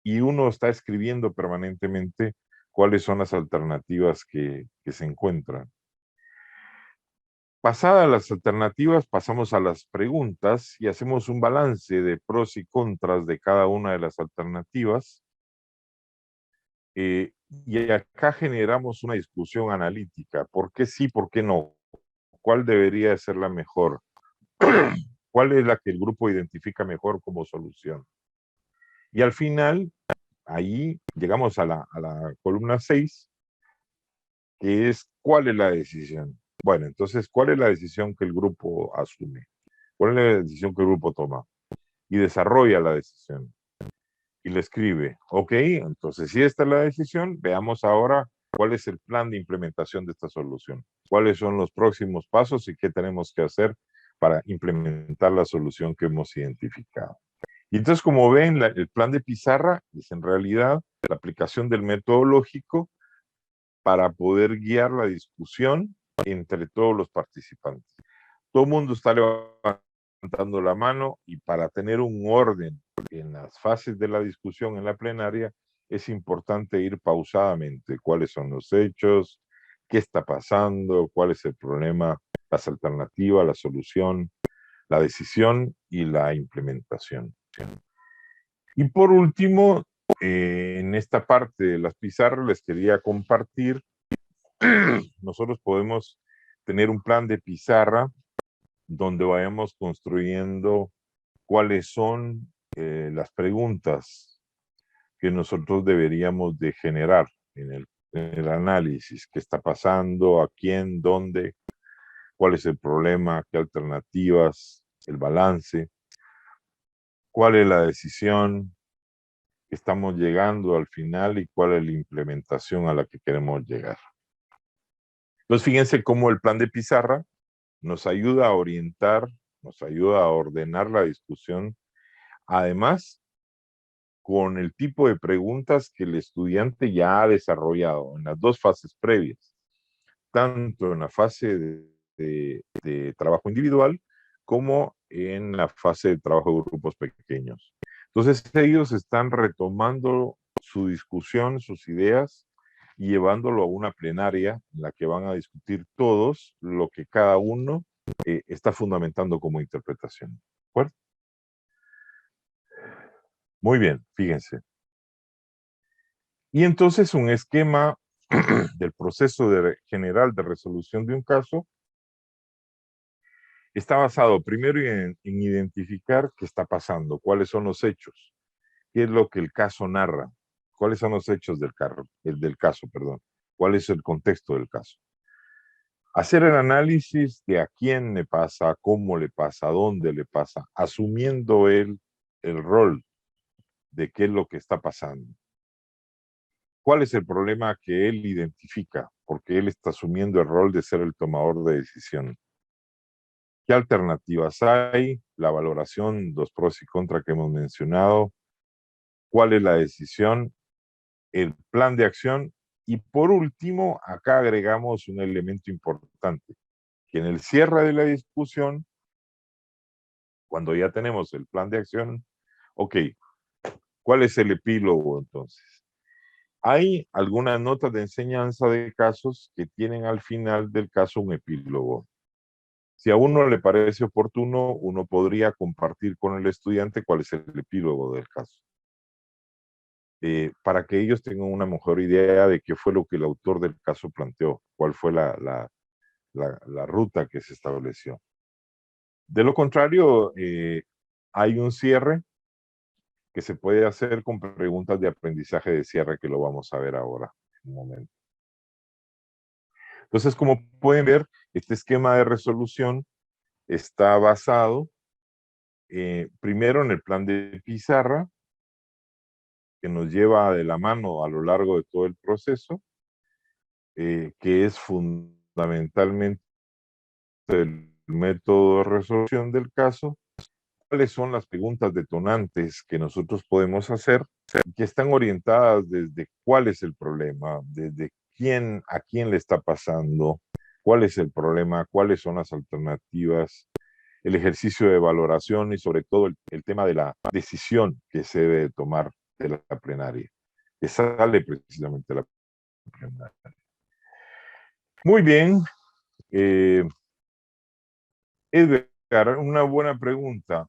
Y uno está escribiendo permanentemente cuáles son las alternativas que se encuentran. Pasadas las alternativas, pasamos a las preguntas y hacemos un balance de pros y contras de cada una de las alternativas. Y acá generamos una discusión analítica. ¿Por qué sí, por qué no? ¿Cuál debería ser la mejor? ¿Cuál es la que el grupo identifica mejor como solución? Y al final, ahí llegamos a la columna 6, que es ¿cuál es la decisión? Bueno, entonces, ¿cuál es la decisión que el grupo asume? ¿Cuál es la decisión que el grupo toma? Y desarrolla la decisión. Y le escribe, ok, entonces si esta es la decisión, veamos ahora cuál es el plan de implementación de esta solución. ¿Cuáles son los próximos pasos y qué tenemos que hacer para implementar la solución que hemos identificado? Y entonces, como ven, el plan de pizarra es en realidad la aplicación del método lógico para poder guiar la discusión entre todos los participantes. Todo el mundo está levantando la mano y para tener un orden en las fases de la discusión en la plenaria es importante ir pausadamente. ¿Cuáles son los hechos? ¿Qué está pasando? ¿Cuál es el problema? Las alternativas, la solución, la decisión y la implementación. Y por último, en esta parte de las pizarras les quería compartir, nosotros podemos tener un plan de pizarra donde vayamos construyendo cuáles son las preguntas que nosotros deberíamos de generar en el análisis. ¿Qué está pasando? ¿A quién? ¿Dónde? ¿Cuál es el problema? ¿Qué alternativas? ¿El balance? ¿Cuál es la decisión que estamos llegando al final y cuál es la implementación a la que queremos llegar? Entonces, fíjense cómo el plan de pizarra nos ayuda a orientar, nos ayuda a ordenar la discusión. Además, con el tipo de preguntas que el estudiante ya ha desarrollado en las 2 fases previas, tanto en la fase de trabajo individual como en la fase de trabajo de grupos pequeños. Entonces ellos están retomando su discusión, sus ideas, y llevándolo a una plenaria en la que van a discutir todos lo que cada uno está fundamentando como interpretación. ¿De acuerdo? Muy bien, fíjense. Y entonces un esquema del proceso general de resolución de un caso está basado primero en identificar qué está pasando, cuáles son los hechos, qué es lo que el caso narra, cuáles son los hechos del caso, perdón, cuál es el contexto del caso. Hacer el análisis de a quién le pasa, cómo le pasa, dónde le pasa, asumiendo él el rol de qué es lo que está pasando. ¿Cuál es el problema que él identifica? Porque él está asumiendo el rol de ser el tomador de decisión. ¿Qué alternativas hay? La valoración, los pros y contras que hemos mencionado. ¿Cuál es la decisión? El plan de acción. Y por último, acá agregamos un elemento importante, que en el cierre de la discusión, cuando ya tenemos el plan de acción, ok, ¿cuál es el epílogo entonces? Hay algunas notas de enseñanza de casos que tienen al final del caso un epílogo. Si a uno le parece oportuno, uno podría compartir con el estudiante cuál es el epílogo del caso. para que ellos tengan una mejor idea de qué fue lo que el autor del caso planteó, cuál fue la ruta que se estableció. De lo contrario, hay un cierre que se puede hacer con preguntas de aprendizaje de cierre, que lo vamos a ver ahora en un momento. Entonces, como pueden ver, este esquema de resolución está basado primero en el plan de pizarra, que nos lleva de la mano a lo largo de todo el proceso, que es fundamentalmente el método de resolución del caso, cuáles son las preguntas detonantes que nosotros podemos hacer, que están orientadas desde cuál es el problema, desde quién, a quién le está pasando, cuál es el problema, cuáles son las alternativas, el ejercicio de valoración y sobre todo el tema de la decisión que se debe tomar de la plenaria, que sale precisamente de la plenaria. Muy bien, Edgar, una buena pregunta.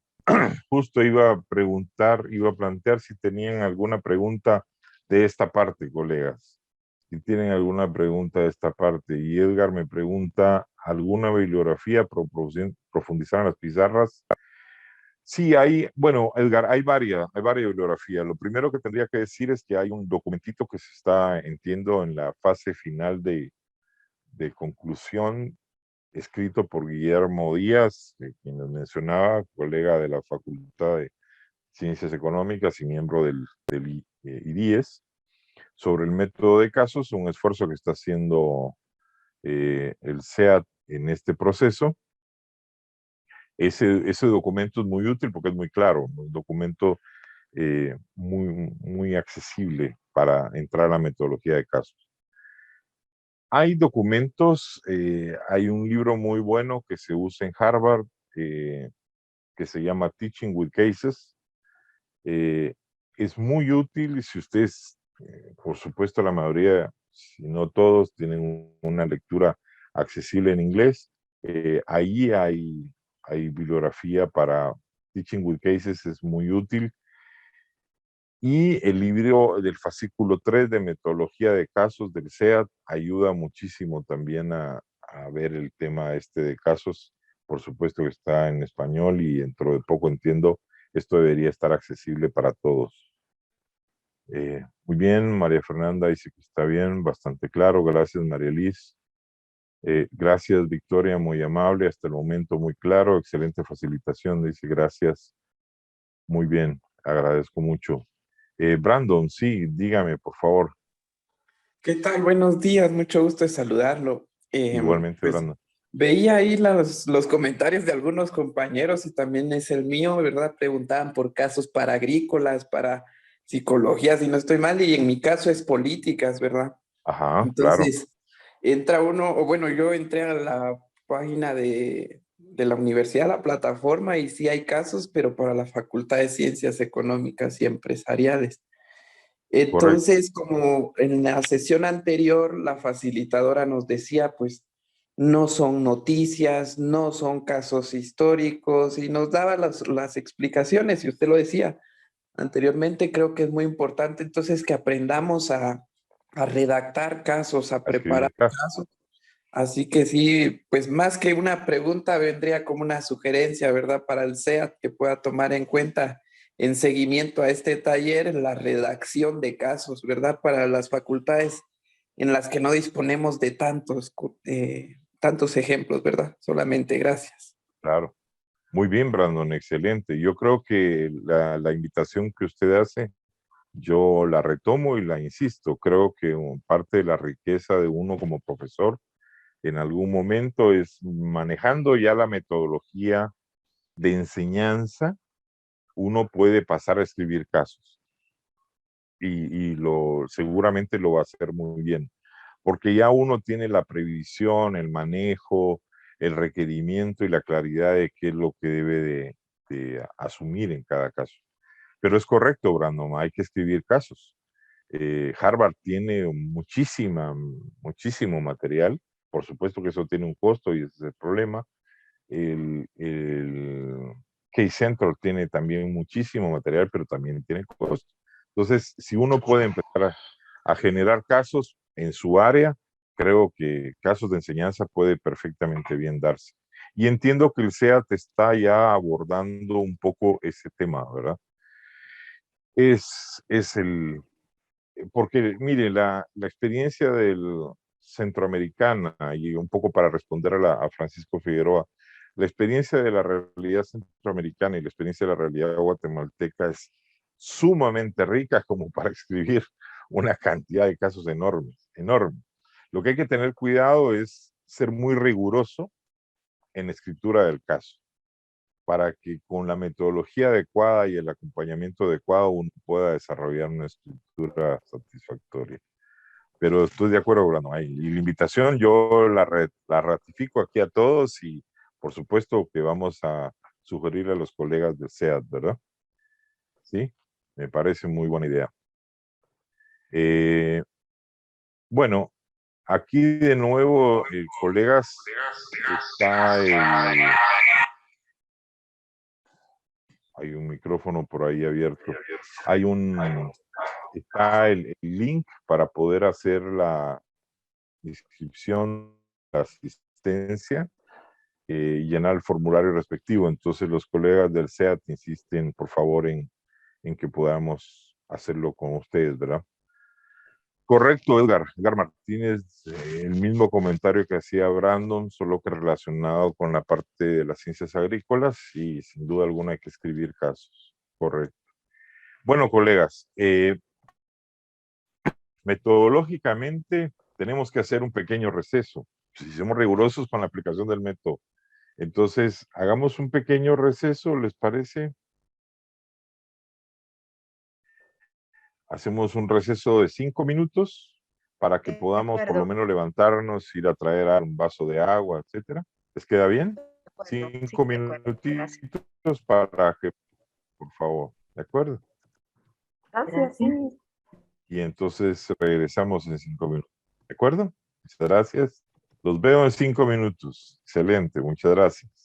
Justo iba a preguntar, iba a plantear si tenían alguna pregunta de esta parte, colegas. Si tienen alguna pregunta de esta parte. Y Edgar me pregunta, ¿alguna bibliografía para profundizar en las pizarras? Sí, hay, bueno, Edgar, hay varias bibliografías. Lo primero que tendría que decir es que hay un documentito que se está, entiendo, en la fase final de conclusión, escrito por Guillermo Díaz, quien les mencionaba, colega de la Facultad de Ciencias Económicas y miembro del IDIES, sobre el método de casos, un esfuerzo que está haciendo el SEAT en este proceso. Ese documento es muy útil porque es muy claro, un documento muy accesible para entrar a la metodología de casos. Hay documentos, hay un libro muy bueno que se usa en Harvard, que se llama Teaching with Cases. Es muy útil si ustedes, por supuesto la mayoría, si no todos, tienen una lectura accesible en inglés. Ahí hay bibliografía para Teaching with Cases, es muy útil. Y el libro del fascículo 3 de metodología de casos del SEAT ayuda muchísimo también a ver el tema este de casos. Por supuesto que está en español y dentro de poco, entiendo, esto debería estar accesible para todos. Muy bien, María Fernanda dice que está bien, bastante claro. Gracias, María Liz. Gracias, Victoria, muy amable. Hasta el momento muy claro. Excelente facilitación, dice gracias. Muy bien, agradezco mucho. Brandon, sí, dígame, por favor. ¿Qué tal? Buenos días, mucho gusto de saludarlo. Igualmente, Pues Brandon. veía ahí los comentarios de algunos compañeros y también es el mío, ¿verdad? Preguntaban por casos para agrícolas, para psicología, si no estoy mal, y en mi caso es políticas, ¿verdad? Ajá, claro. Entonces, entra uno, o bueno, yo entré a la página de la universidad, la plataforma, y sí hay casos, pero para la Facultad de Ciencias Económicas y Empresariales. Correcto. Entonces, como en la sesión anterior, la facilitadora nos decía, pues no son noticias, no son casos históricos y nos daba las explicaciones y usted lo decía anteriormente, creo que es muy importante entonces que aprendamos a redactar casos, a A preparar escribir casos. casos. Así que sí, pues más que una pregunta vendría como una sugerencia, ¿verdad? Para el SEAT que pueda tomar en cuenta en seguimiento a este taller la redacción de casos, ¿verdad? Para las facultades en las que no disponemos de tantos ejemplos, ¿verdad? Solamente gracias. Claro. Muy bien, Brandon, excelente. Yo creo que la invitación que usted hace, yo la retomo y la insisto. Creo que parte de la riqueza de uno como profesor en algún momento es manejando ya la metodología de enseñanza, uno puede pasar a escribir casos y seguramente lo va a hacer muy bien, porque ya uno tiene la previsión, el manejo, el requerimiento y la claridad de qué es lo que debe de asumir en cada caso. Pero es correcto, Brandon, hay que escribir casos. Harvard tiene muchísimo material, por supuesto que eso tiene un costo y ese es el problema. El Case Center tiene también muchísimo material, pero también tiene costo. Entonces, si uno puede empezar a generar casos en su área, creo que casos de enseñanza puede perfectamente bien darse. Y entiendo que el SEAT está ya abordando un poco ese tema, ¿verdad? Es el, porque mire, la experiencia del centroamericana, y un poco para responder a Francisco Figueroa, la experiencia de la realidad centroamericana y la experiencia de la realidad guatemalteca es sumamente rica como para escribir una cantidad de casos enormes, enormes. Lo que hay que tener cuidado es ser muy riguroso en la escritura del caso, para que con la metodología adecuada y el acompañamiento adecuado uno pueda desarrollar una estructura satisfactoria. Pero estoy de acuerdo, Brano. Y la invitación yo la ratifico aquí a todos y por supuesto que vamos a sugerir a los colegas del SEAT, ¿verdad? Sí, me parece muy buena idea. Eh, bueno, aquí de nuevo, colegas, está hay un micrófono por ahí abierto. Está el link para poder hacer la inscripción, la asistencia y llenar el formulario respectivo. Entonces los colegas del SEAT insisten, por favor, en que podamos hacerlo con ustedes, ¿verdad? Correcto, Edgar. Edgar Martínez, el mismo comentario que hacía Brandon, solo que relacionado con la parte de las ciencias agrícolas y sin duda alguna hay que escribir casos. Correcto. Bueno, colegas, metodológicamente tenemos que hacer un pequeño receso. Si somos rigurosos con la aplicación del método, entonces hagamos un pequeño receso, ¿les parece? Hacemos un receso de 5 minutos para que De podamos por lo acuerdo, menos levantarnos, ir a traer un vaso de agua, etcétera. ¿Les queda bien? de acuerdo, sí, Cinco de acuerdo, gracias. minutitos para que, por favor, ¿de acuerdo? Gracias, sí. Y entonces regresamos en 5 minutos. ¿De acuerdo? Muchas gracias. Los veo en 5 minutos. Excelente, muchas gracias.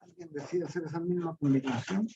Alguien decide hacer esa misma combinación.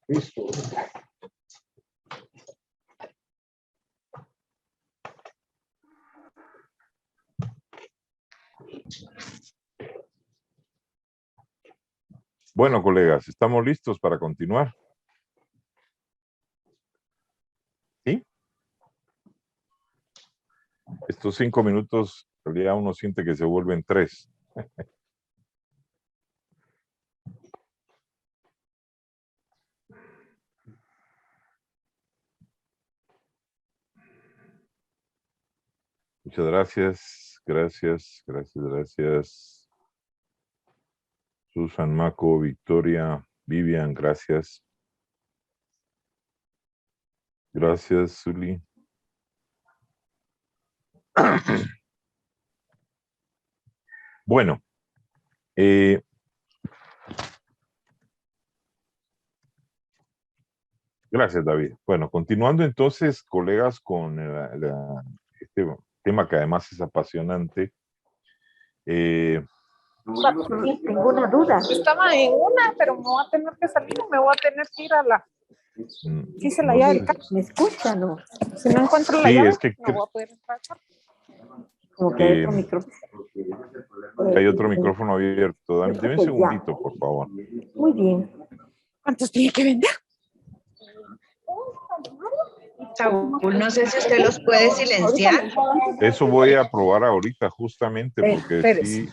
Listo. Bueno, colegas, ¿estamos listos para continuar? ¿Sí? Estos 5 minutos, en realidad uno siente que se vuelven 3. Muchas gracias, gracias. Susan, Maco, Victoria, Vivian, gracias. Gracias, Zuli. Bueno, gracias, David. Bueno, continuando entonces, colegas, con este tema que además es apasionante. Sí, tengo una duda. Estaba en una, pero me voy a tener que salir, me voy a tener que ir a la... Sí, se la no llave sé. del carro. ¿Me escuchan o no? Si no encuentro la Sí, llave, es que no voy a poder entrar al carro. Como que hay Eh, otro micrófono. hay otro micrófono abierto. Dame un Ok, segundito, por favor. Muy bien. ¿Cuántos tiene que vender? Saúl, no sé si usted los puede silenciar. Eso voy a probar ahorita justamente porque Espérese. sí.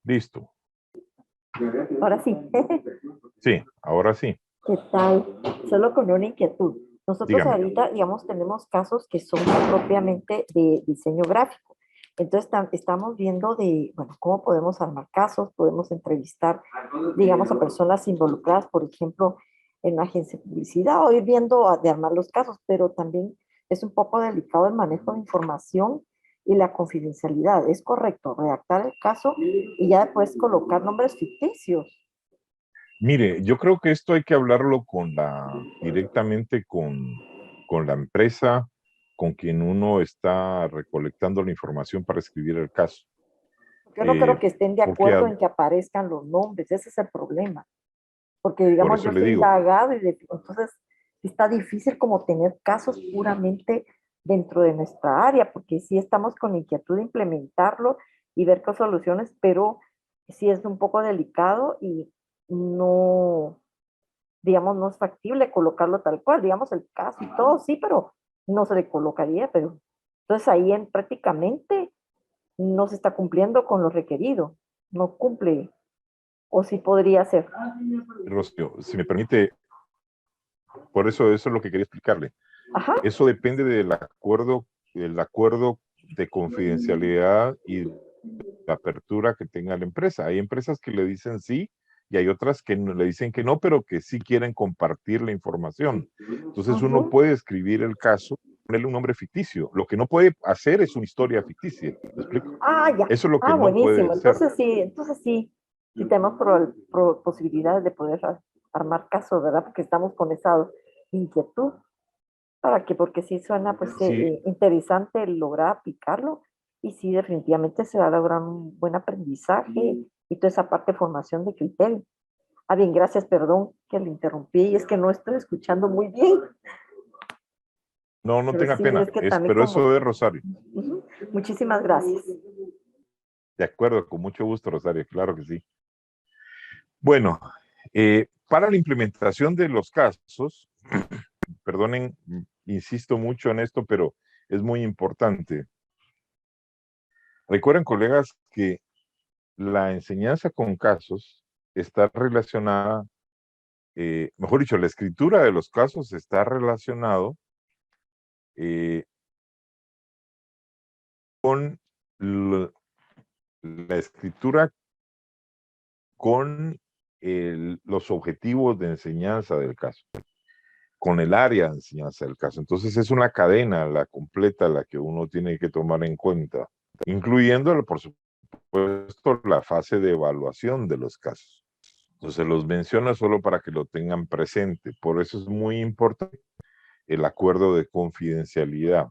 Listo. Ahora sí. Sí, ahora sí. ¿Qué tal? Solo con una inquietud. Nosotros Dígame. ahorita, digamos, tenemos casos que son propiamente de diseño gráfico. Entonces, estamos viendo de, bueno, cómo podemos armar casos, podemos entrevistar, digamos, a personas involucradas, por ejemplo, en una agencia de publicidad, o ir viendo de armar los casos, pero también es un poco delicado el manejo de información y la confidencialidad. Es correcto redactar el caso y ya después colocar nombres ficticios. Mire, yo creo que esto hay que hablarlo directamente con la empresa con quien uno está recolectando la información para escribir el caso. Yo no creo que estén de porque acuerdo en que aparezcan los nombres, ese es el problema. Porque, Por digamos, eso yo le soy digo. indagado y entonces está difícil como tener casos puramente dentro de nuestra área, porque sí estamos con inquietud de implementarlo y ver qué soluciones, pero sí es un poco delicado y no, digamos, no es factible colocarlo tal cual, digamos, el caso y todo, sí, pero no se le colocaría, pero entonces ahí prácticamente no se está cumpliendo con lo requerido, no cumple, o sí podría ser. Rocío, si me permite, por eso es lo que quería explicarle. Ajá. Eso depende del acuerdo de confidencialidad y de apertura que tenga la empresa. Hay empresas que le dicen sí y hay otras que le dicen que no, pero que sí quieren compartir la información. Entonces uno puede escribir el caso, ponerle un nombre ficticio. Lo que no puede hacer es una historia ficticia. ¿Me explico? Ah, ya. Eso es lo que no puede Buenísimo. ser. Entonces sí tenemos posibilidades de poder armar casos, ¿verdad? Porque estamos con esa inquietud. Porque sí suena pues Sí, interesante lograr aplicarlo y sí definitivamente se va a lograr un buen aprendizaje y toda esa parte de formación de criterio. Ah, bien, gracias, perdón que le interrumpí y es que no estoy escuchando muy bien, no pero tenga sí, pena, es que también pero como... eso es Rosario. Ujú. Muchísimas gracias. De acuerdo, con mucho gusto, Rosario, claro que sí. Bueno, para la implementación de los casos, perdonen, insisto mucho en esto, pero es muy importante. Recuerden, colegas, que la enseñanza con casos está relacionada, mejor dicho, la escritura de los casos está relacionado con la escritura con los objetivos de enseñanza del caso, con el área de enseñanza del caso. Entonces es una cadena la completa la que uno tiene que tomar en cuenta, incluyendo, por supuesto, la fase de evaluación de los casos. Entonces los menciono solo para que lo tengan presente. Por eso es muy importante el acuerdo de confidencialidad.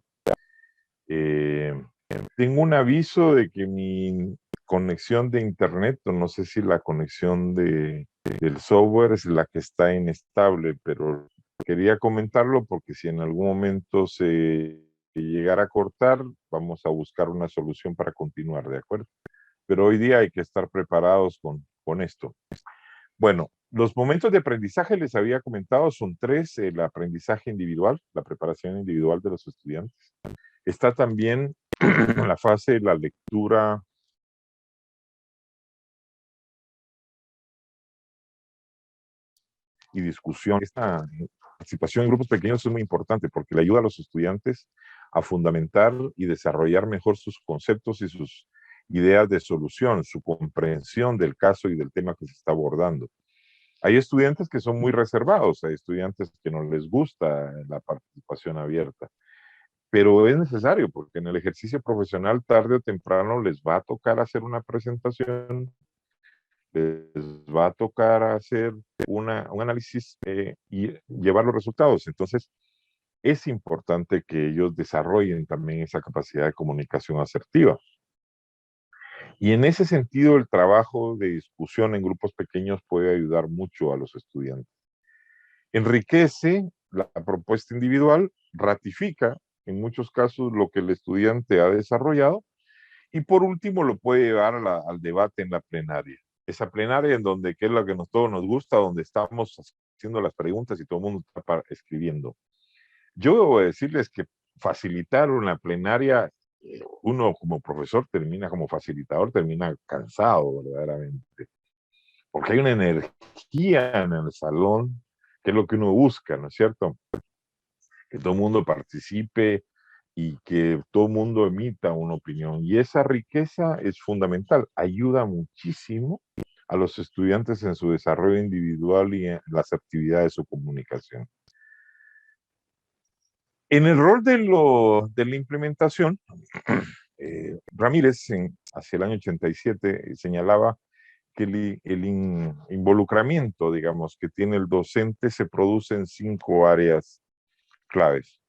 Tengo un aviso de que mi conexión de internet, o no sé si la conexión del software es la que está inestable, pero quería comentarlo porque si en algún momento se llegara a cortar, vamos a buscar una solución para continuar, ¿de acuerdo? Pero hoy día hay que estar preparados con esto. Bueno, los momentos de aprendizaje les había comentado son tres: el aprendizaje individual, la preparación individual de los estudiantes. Está también la fase de la lectura y discusión. Esta participación en grupos pequeños es muy importante porque le ayuda a los estudiantes a fundamentar y desarrollar mejor sus conceptos y sus ideas de solución, su comprensión del caso y del tema que se está abordando. Hay estudiantes que son muy reservados, hay estudiantes que no les gusta la participación abierta, pero es necesario porque en el ejercicio profesional tarde o temprano les va a tocar hacer una presentación, les va a tocar hacer un análisis y llevar los resultados. Entonces, es importante que ellos desarrollen también esa capacidad de comunicación asertiva. Y en ese sentido, el trabajo de discusión en grupos pequeños puede ayudar mucho a los estudiantes. Enriquece la propuesta individual, ratifica en muchos casos lo que el estudiante ha desarrollado y por último lo puede llevar al debate en la plenaria. Esa plenaria en donde, que es lo que todos nos gusta, donde estamos haciendo las preguntas y todo el mundo está escribiendo. Yo debo decirles que facilitar una plenaria, uno como profesor termina, como facilitador, termina cansado verdaderamente, porque hay una energía en el salón, que es lo que uno busca, ¿no es cierto? Que todo el mundo participe y que todo el mundo emita una opinión. Y esa riqueza es fundamental, ayuda muchísimo a los estudiantes en su desarrollo individual y en las actividades de su comunicación. En el rol de la implementación, Ramírez, hacia el año 87, señalaba que el involucramiento, digamos, que tiene el docente se produce en 5 áreas claves.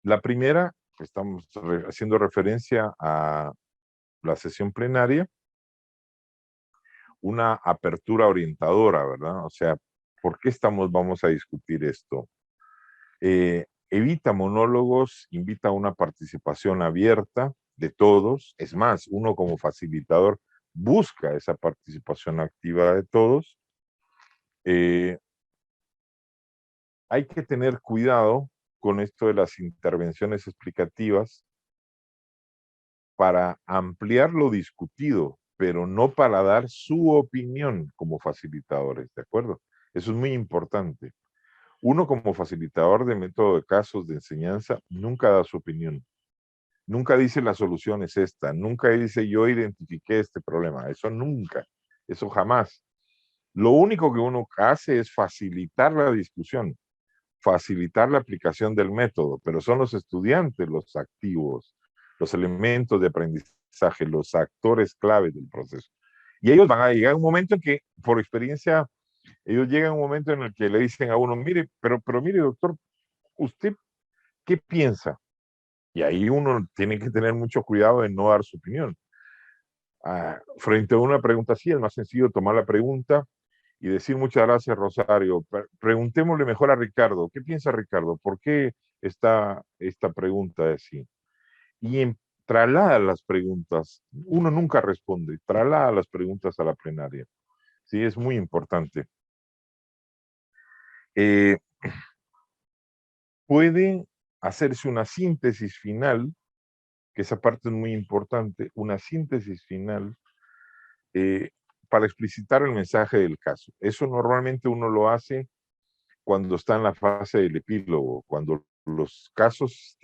La primera, estamos haciendo referencia a la sesión plenaria, una apertura orientadora, ¿verdad? O sea, ¿por qué vamos a discutir esto? Evita monólogos, invita a una participación abierta de todos. Es más, uno como facilitador busca esa participación activa de todos. Hay que tener cuidado con esto de las intervenciones explicativas para ampliar lo discutido, pero no para dar su opinión como facilitadores, ¿de acuerdo? Eso es muy importante. Uno como facilitador de método de casos de enseñanza nunca da su opinión. Nunca dice la solución es esta. Nunca dice yo identifiqué este problema. Eso nunca. Eso jamás. Lo único que uno hace es facilitar la discusión, facilitar la aplicación del método, pero son los estudiantes los activos, los elementos de aprendizaje, los actores claves del proceso. Y ellos van a llegar a un momento en que, por experiencia, ellos llegan a un momento en el que le dicen a uno, mire, pero mire, doctor, ¿usted qué piensa? Y ahí uno tiene que tener mucho cuidado de no dar su opinión. Frente a una pregunta así, es más sencillo tomar la pregunta y decir muchas gracias, Rosario. Preguntémosle mejor a Ricardo. ¿Qué piensa Ricardo? ¿Por qué está esta pregunta así? Y traslada las preguntas. Uno nunca responde. Traslada las preguntas a la plenaria. Sí, es muy importante. Puede hacerse una síntesis final, que esa parte es muy importante, una síntesis final para explicitar el mensaje del caso. Eso normalmente uno lo hace cuando está en la fase del epílogo, cuando los casos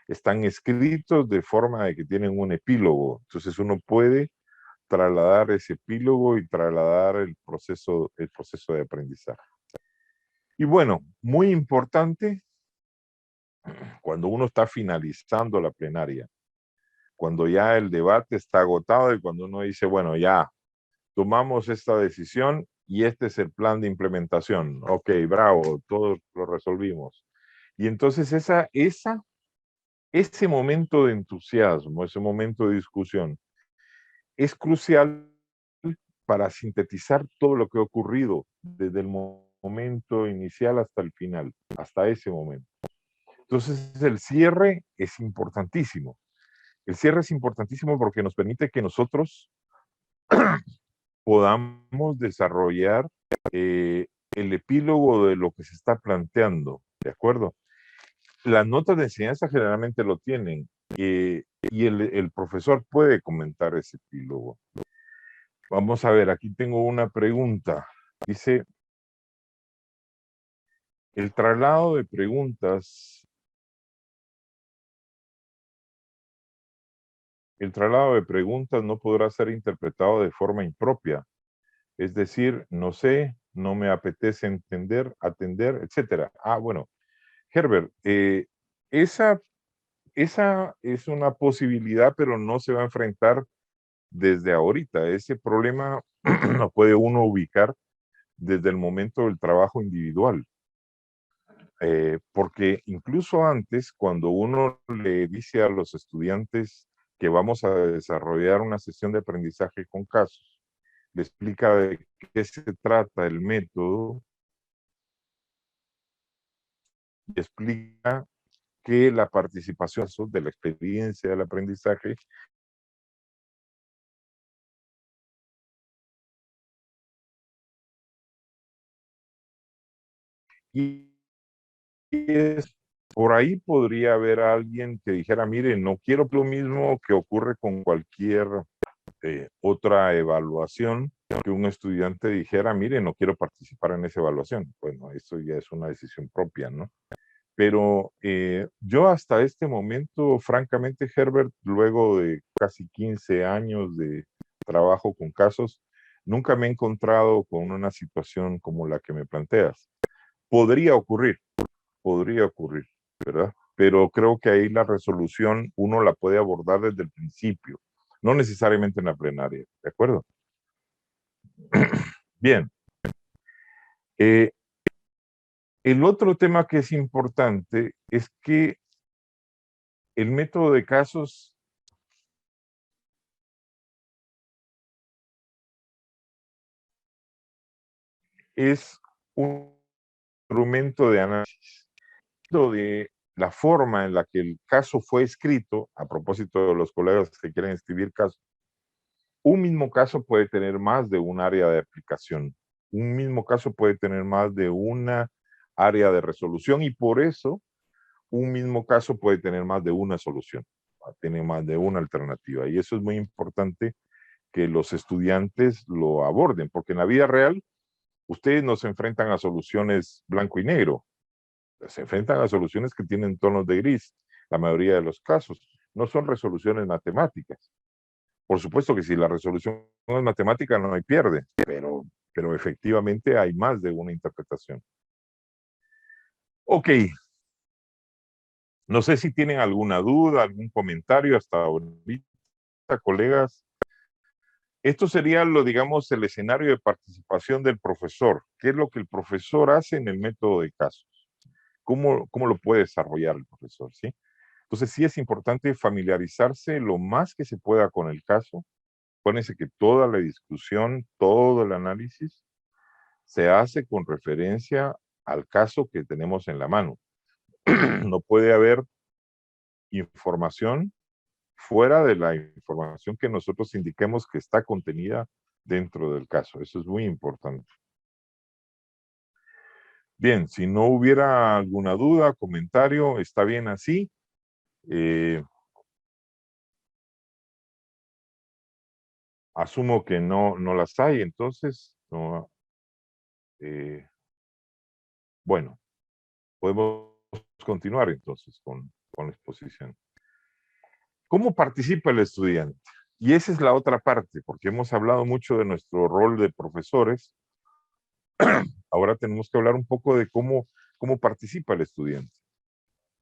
están escritos de forma de que tienen un epílogo. Entonces uno puede trasladar ese epílogo y trasladar el proceso de aprendizaje. Y bueno, muy importante, cuando uno está finalizando la plenaria, cuando ya el debate está agotado y cuando uno dice, bueno, ya tomamos esta decisión y este es el plan de implementación. Ok, bravo, todos lo resolvimos. Y entonces ese momento de entusiasmo, ese momento de discusión, es crucial para sintetizar todo lo que ha ocurrido desde el momento inicial hasta el final, hasta ese momento. Entonces, el cierre es importantísimo. El cierre es importantísimo porque nos permite que nosotros podamos desarrollar el epílogo de lo que se está planteando, ¿de acuerdo? Las notas de enseñanza generalmente lo tienen y el profesor puede comentar ese epílogo. Vamos a ver, aquí tengo una pregunta. Dice, el traslado de preguntas. El traslado de preguntas no podrá ser interpretado de forma impropia. Es decir, no sé, no me apetece entender, atender, etcétera. Ah, bueno, Herbert, esa es una posibilidad, pero no se va a enfrentar desde ahorita. Ese problema lo puede uno ubicar desde el momento del trabajo individual. Porque incluso antes, cuando uno le dice a los estudiantes que vamos a desarrollar una sesión de aprendizaje con casos, le explica de qué se trata el método, y explica que la participación de la experiencia del aprendizaje y es, por ahí podría haber alguien que dijera, mire, no quiero lo mismo que ocurre con cualquier otra evaluación, que un estudiante dijera, mire, no quiero participar en esa evaluación. Bueno, eso ya es una decisión propia, ¿no? Pero yo hasta este momento, francamente, Herbert, luego de casi 15 años de trabajo con casos, nunca me he encontrado con una situación como la que me planteas. Podría ocurrir, ¿verdad? Pero creo que ahí la resolución uno la puede abordar desde el principio, no necesariamente en la plenaria, ¿de acuerdo? Bien. El otro tema que es importante es que el método de casos es un instrumento de análisis de la forma en la que el caso fue escrito, a propósito de los colegas que quieren escribir casos. Un mismo caso puede tener más de un área de aplicación. Un mismo caso puede tener más de una área de resolución y por eso un mismo caso puede tener más de una solución, tiene más de una alternativa. Y eso es muy importante que los estudiantes lo aborden, porque en la vida real ustedes no se enfrentan a soluciones blanco y negro, se enfrentan a soluciones que tienen tonos de gris, la mayoría de los casos. No son resoluciones matemáticas. Por supuesto que si la resolución no es matemática no hay pierde, pero efectivamente hay más de una interpretación. Ok. No sé si tienen alguna duda, algún comentario hasta ahorita, colegas. Esto sería digamos, el escenario de participación del profesor. ¿Qué es lo que el profesor hace en el método de casos? ¿Cómo lo puede desarrollar el profesor? ¿Sí? Entonces, sí es importante familiarizarse lo más que se pueda con el caso. Acuérdense que toda la discusión, todo el análisis se hace con referencia al caso que tenemos en la mano. No puede haber información fuera de la información que nosotros indiquemos que está contenida dentro del caso. Eso es muy importante. Bien, si no hubiera alguna duda, comentario, está bien así. Asumo que no las hay, entonces, no, bueno, podemos continuar entonces con la exposición. ¿Cómo participa el estudiante? Y esa es la otra parte, porque hemos hablado mucho de nuestro rol de profesores. Ahora tenemos que hablar un poco de cómo participa el estudiante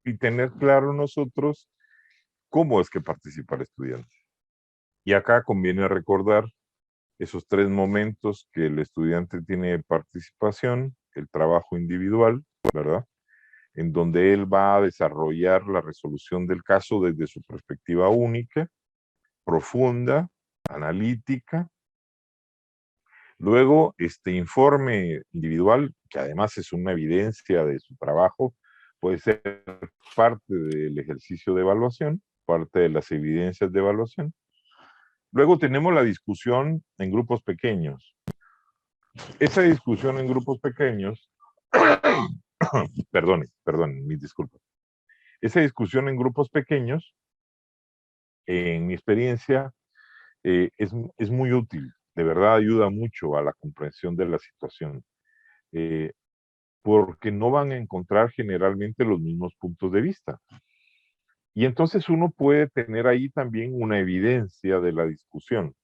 y tener claro nosotros cómo es que participa el estudiante. Y acá conviene recordar esos 3 momentos que el estudiante tiene de participación: el trabajo individual, ¿verdad? En donde él va a desarrollar la resolución del caso desde su perspectiva única, profunda, analítica. Luego, este informe individual, que además es una evidencia de su trabajo, puede ser parte del ejercicio de evaluación, parte de las evidencias de evaluación. Luego tenemos la discusión en grupos pequeños. Esa discusión en grupos pequeños, perdone, mis disculpas. Esa discusión en grupos pequeños, en mi experiencia, es muy útil. De verdad ayuda mucho a la comprensión de la situación. Porque no van a encontrar generalmente los mismos puntos de vista. Y entonces uno puede tener ahí también una evidencia de la discusión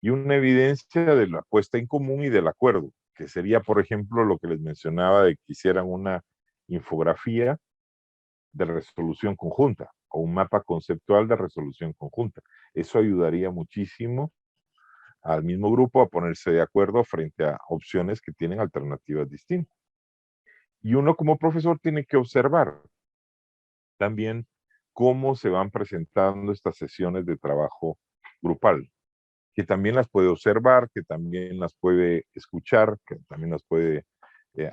y una evidencia de la puesta en común y del acuerdo, que sería, por ejemplo, lo que les mencionaba de que hicieran una infografía de resolución conjunta o un mapa conceptual de resolución conjunta. Eso ayudaría muchísimo al mismo grupo a ponerse de acuerdo frente a opciones que tienen alternativas distintas. Y uno como profesor tiene que observar también cómo se van presentando estas sesiones de trabajo grupal, que también las puede observar, que también las puede escuchar, que también las puede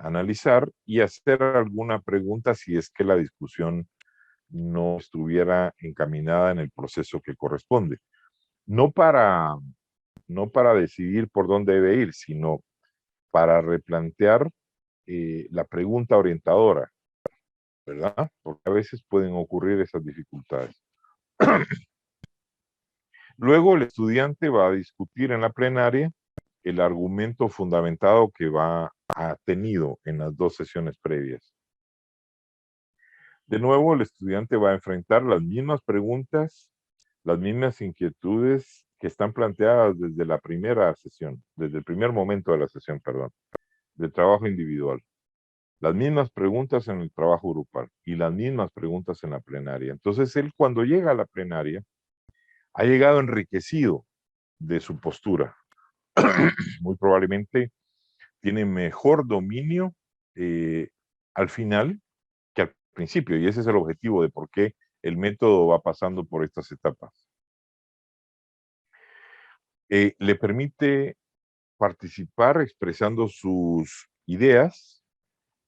analizar y hacer alguna pregunta si es que la discusión no estuviera encaminada en el proceso que corresponde. No para decidir por dónde debe ir, sino para replantear la pregunta orientadora, ¿verdad? Porque a veces pueden ocurrir esas dificultades. Luego el estudiante va a discutir en la plenaria el argumento fundamentado que ha tenido en las 2 sesiones previas. De nuevo, el estudiante va a enfrentar las mismas preguntas, las mismas inquietudes que están planteadas desde la primera sesión, desde el primer momento de la sesión, perdón, del trabajo individual. Las mismas preguntas en el trabajo grupal y las mismas preguntas en la plenaria. Entonces, él cuando llega a la plenaria, ha llegado enriquecido de su postura. Muy probablemente tiene mejor dominio al final que al principio, y ese es el objetivo de por qué el método va pasando por estas etapas. Le permite participar expresando sus ideas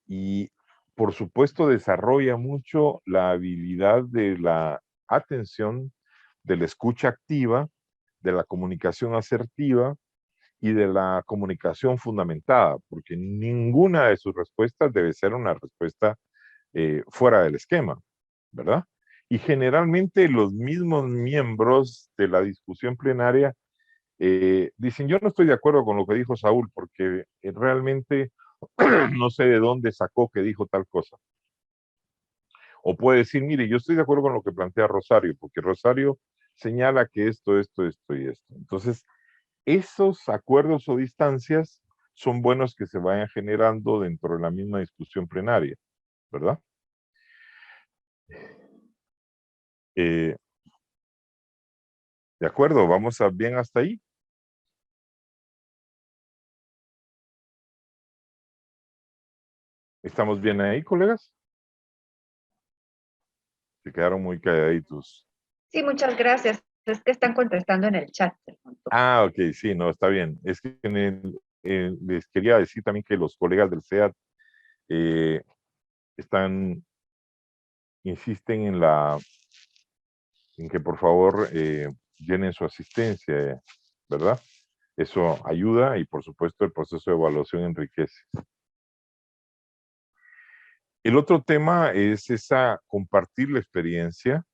y, por supuesto, desarrolla mucho la habilidad de la atención, de la escucha activa, de la comunicación asertiva y de la comunicación fundamentada, porque ninguna de sus respuestas debe ser una respuesta fuera del esquema, ¿verdad? Y generalmente los mismos miembros de la discusión plenaria dicen, yo no estoy de acuerdo con lo que dijo Saúl, porque realmente no sé de dónde sacó que dijo tal cosa. O puede decir, mire, yo estoy de acuerdo con lo que plantea Rosario, porque Rosario señala que esto y esto. Entonces, esos acuerdos o distancias son buenos que se vayan generando dentro de la misma discusión plenaria, ¿verdad? De acuerdo, vamos bien hasta ahí. ¿Estamos bien ahí, colegas? Se quedaron muy calladitos. Sí, muchas gracias. Es que están contestando en el chat. Ah, ok, sí, no, está bien. Es que les quería decir también que los colegas del SEAT insisten en que por favor llenen su asistencia, ¿verdad? Eso ayuda y por supuesto el proceso de evaluación enriquece. El otro tema es esa compartir la experiencia,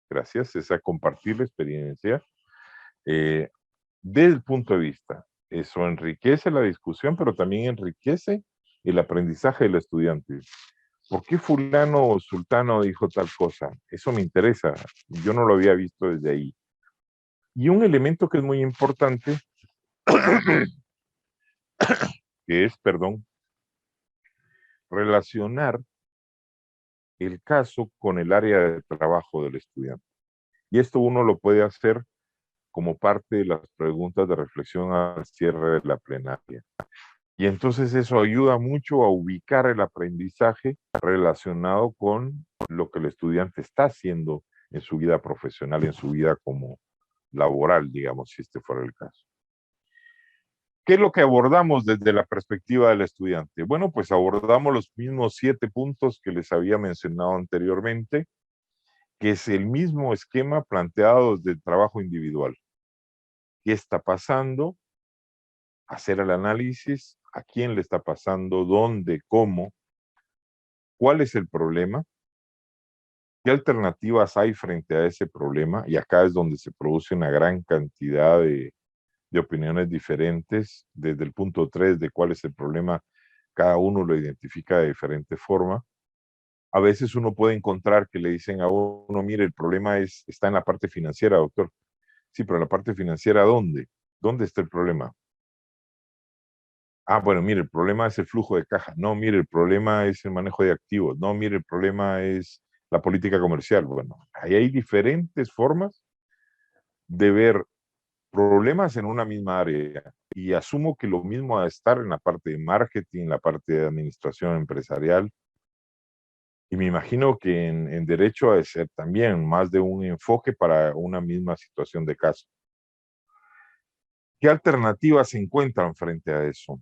gracias, esa compartir la experiencia desde el punto de vista. Eso enriquece la discusión, pero también enriquece el aprendizaje del estudiante. ¿Por qué fulano o sultano dijo tal cosa? Eso me interesa. Yo no lo había visto desde ahí. Y un elemento que es muy importante, que es, relacionar el caso con el área de trabajo del estudiante. Y esto uno lo puede hacer como parte de las preguntas de reflexión al cierre de la plenaria. Y entonces eso ayuda mucho a ubicar el aprendizaje relacionado con lo que el estudiante está haciendo en su vida profesional, en su vida como laboral, digamos, si este fuera el caso. ¿Qué es lo que abordamos desde la perspectiva del estudiante? Bueno, pues abordamos los mismos 7 puntos que les había mencionado anteriormente, que es el mismo esquema planteado desde el trabajo individual. ¿Qué está pasando? Hacer el análisis, a quién le está pasando, dónde, cómo, cuál es el problema, qué alternativas hay frente a ese problema, y acá es donde se produce una gran cantidad de opiniones diferentes, desde el punto 3 de cuál es el problema, cada uno lo identifica de diferente forma. A veces uno puede encontrar que le dicen a uno, mire, el problema está en la parte financiera, doctor. Sí, pero en la parte financiera, ¿dónde? ¿Dónde está el problema? Ah, bueno, mire, el problema es el flujo de caja. No, mire, el problema es el manejo de activos. No, mire, el problema es la política comercial. Bueno, ahí hay diferentes formas de ver problemas en una misma área. Y asumo que lo mismo va a estar en la parte de marketing, la parte de administración empresarial. Y me imagino que en derecho ha de ser también más de un enfoque para una misma situación de caso. ¿Qué alternativas se encuentran frente a eso?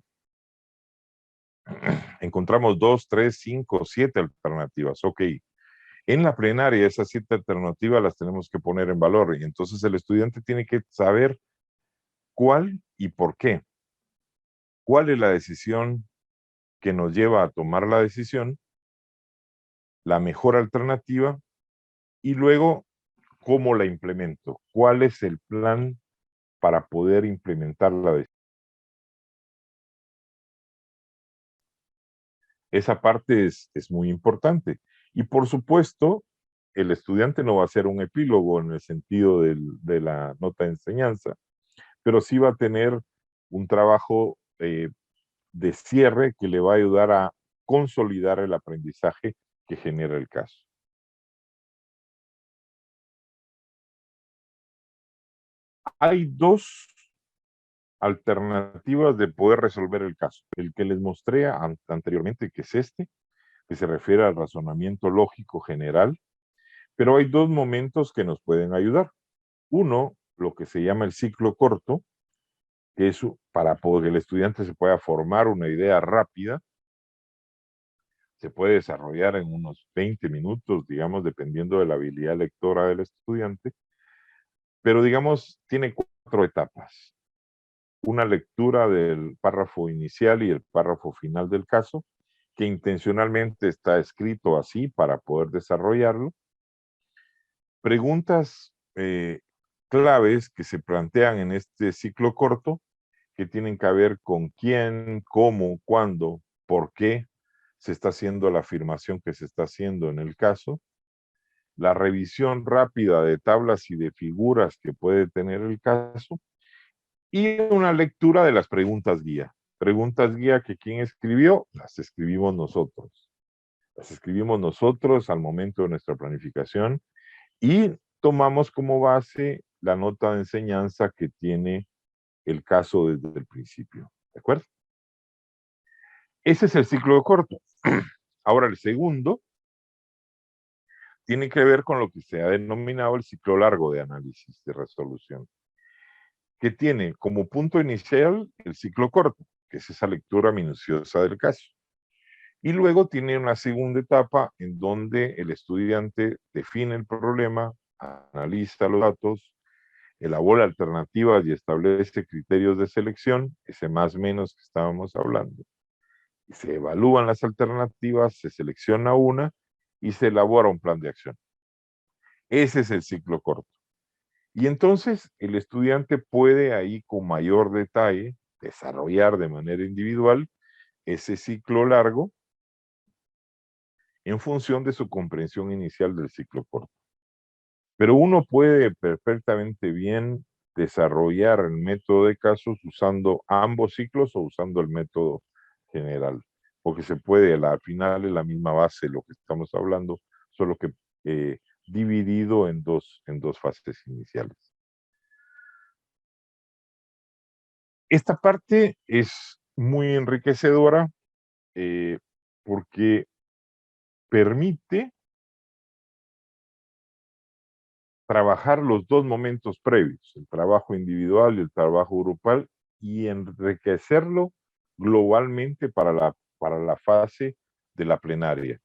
Encontramos 2, 3, 5, 7 alternativas. Ok, en la plenaria esas 7 alternativas las tenemos que poner en valor y entonces el estudiante tiene que saber cuál y por qué. ¿Cuál es la decisión que nos lleva a tomar la decisión? La mejor alternativa y luego cómo la implemento. ¿Cuál es el plan para poder implementar la decisión? Esa parte es muy importante. Y por supuesto, el estudiante no va a hacer un epílogo en el sentido de la nota de enseñanza, pero sí va a tener un trabajo de cierre que le va a ayudar a consolidar el aprendizaje que genera el caso. Hay 2 alternativas de poder resolver el caso. El que les mostré anteriormente, que es este, que se refiere al razonamiento lógico general, pero hay 2 momentos que nos pueden ayudar. Uno, lo que se llama el ciclo corto, que es para que el estudiante se pueda formar una idea rápida, se puede desarrollar en unos 20 minutos, digamos, dependiendo de la habilidad lectora del estudiante, pero digamos, tiene 4 etapas. Una lectura del párrafo inicial y el párrafo final del caso, que intencionalmente está escrito así para poder desarrollarlo. Preguntas claves que se plantean en este ciclo corto, que tienen que ver con quién, cómo, cuándo, por qué se está haciendo la afirmación que se está haciendo en el caso, la revisión rápida de tablas y de figuras que puede tener el caso, y una lectura de las preguntas guía. Preguntas guía que ¿quién escribió? Las escribimos nosotros. Las escribimos nosotros al momento de nuestra planificación y tomamos como base la nota de enseñanza que tiene el caso desde el principio. ¿De acuerdo? Ese es el ciclo corto. Ahora, el segundo tiene que ver con lo que se ha denominado el ciclo largo de análisis de resolución, que tiene como punto inicial el ciclo corto, que es esa lectura minuciosa del caso. Y luego tiene una segunda etapa en donde el estudiante define el problema, analiza los datos, elabora alternativas y establece criterios de selección, ese más o menos que estábamos hablando. Y se evalúan las alternativas, se selecciona una y se elabora un plan de acción. Ese es el ciclo corto. Y entonces el estudiante puede ahí con mayor detalle desarrollar de manera individual ese ciclo largo en función de su comprensión inicial del ciclo corto. Pero uno puede perfectamente bien desarrollar el método de casos usando ambos ciclos o usando el método general, porque se puede, al final es la misma base de lo que estamos hablando, solo que dividido en dos fases iniciales. Esta parte es muy enriquecedora porque permite trabajar los dos momentos previos, el trabajo individual y el trabajo grupal, y enriquecerlo globalmente para la fase de la plenaria.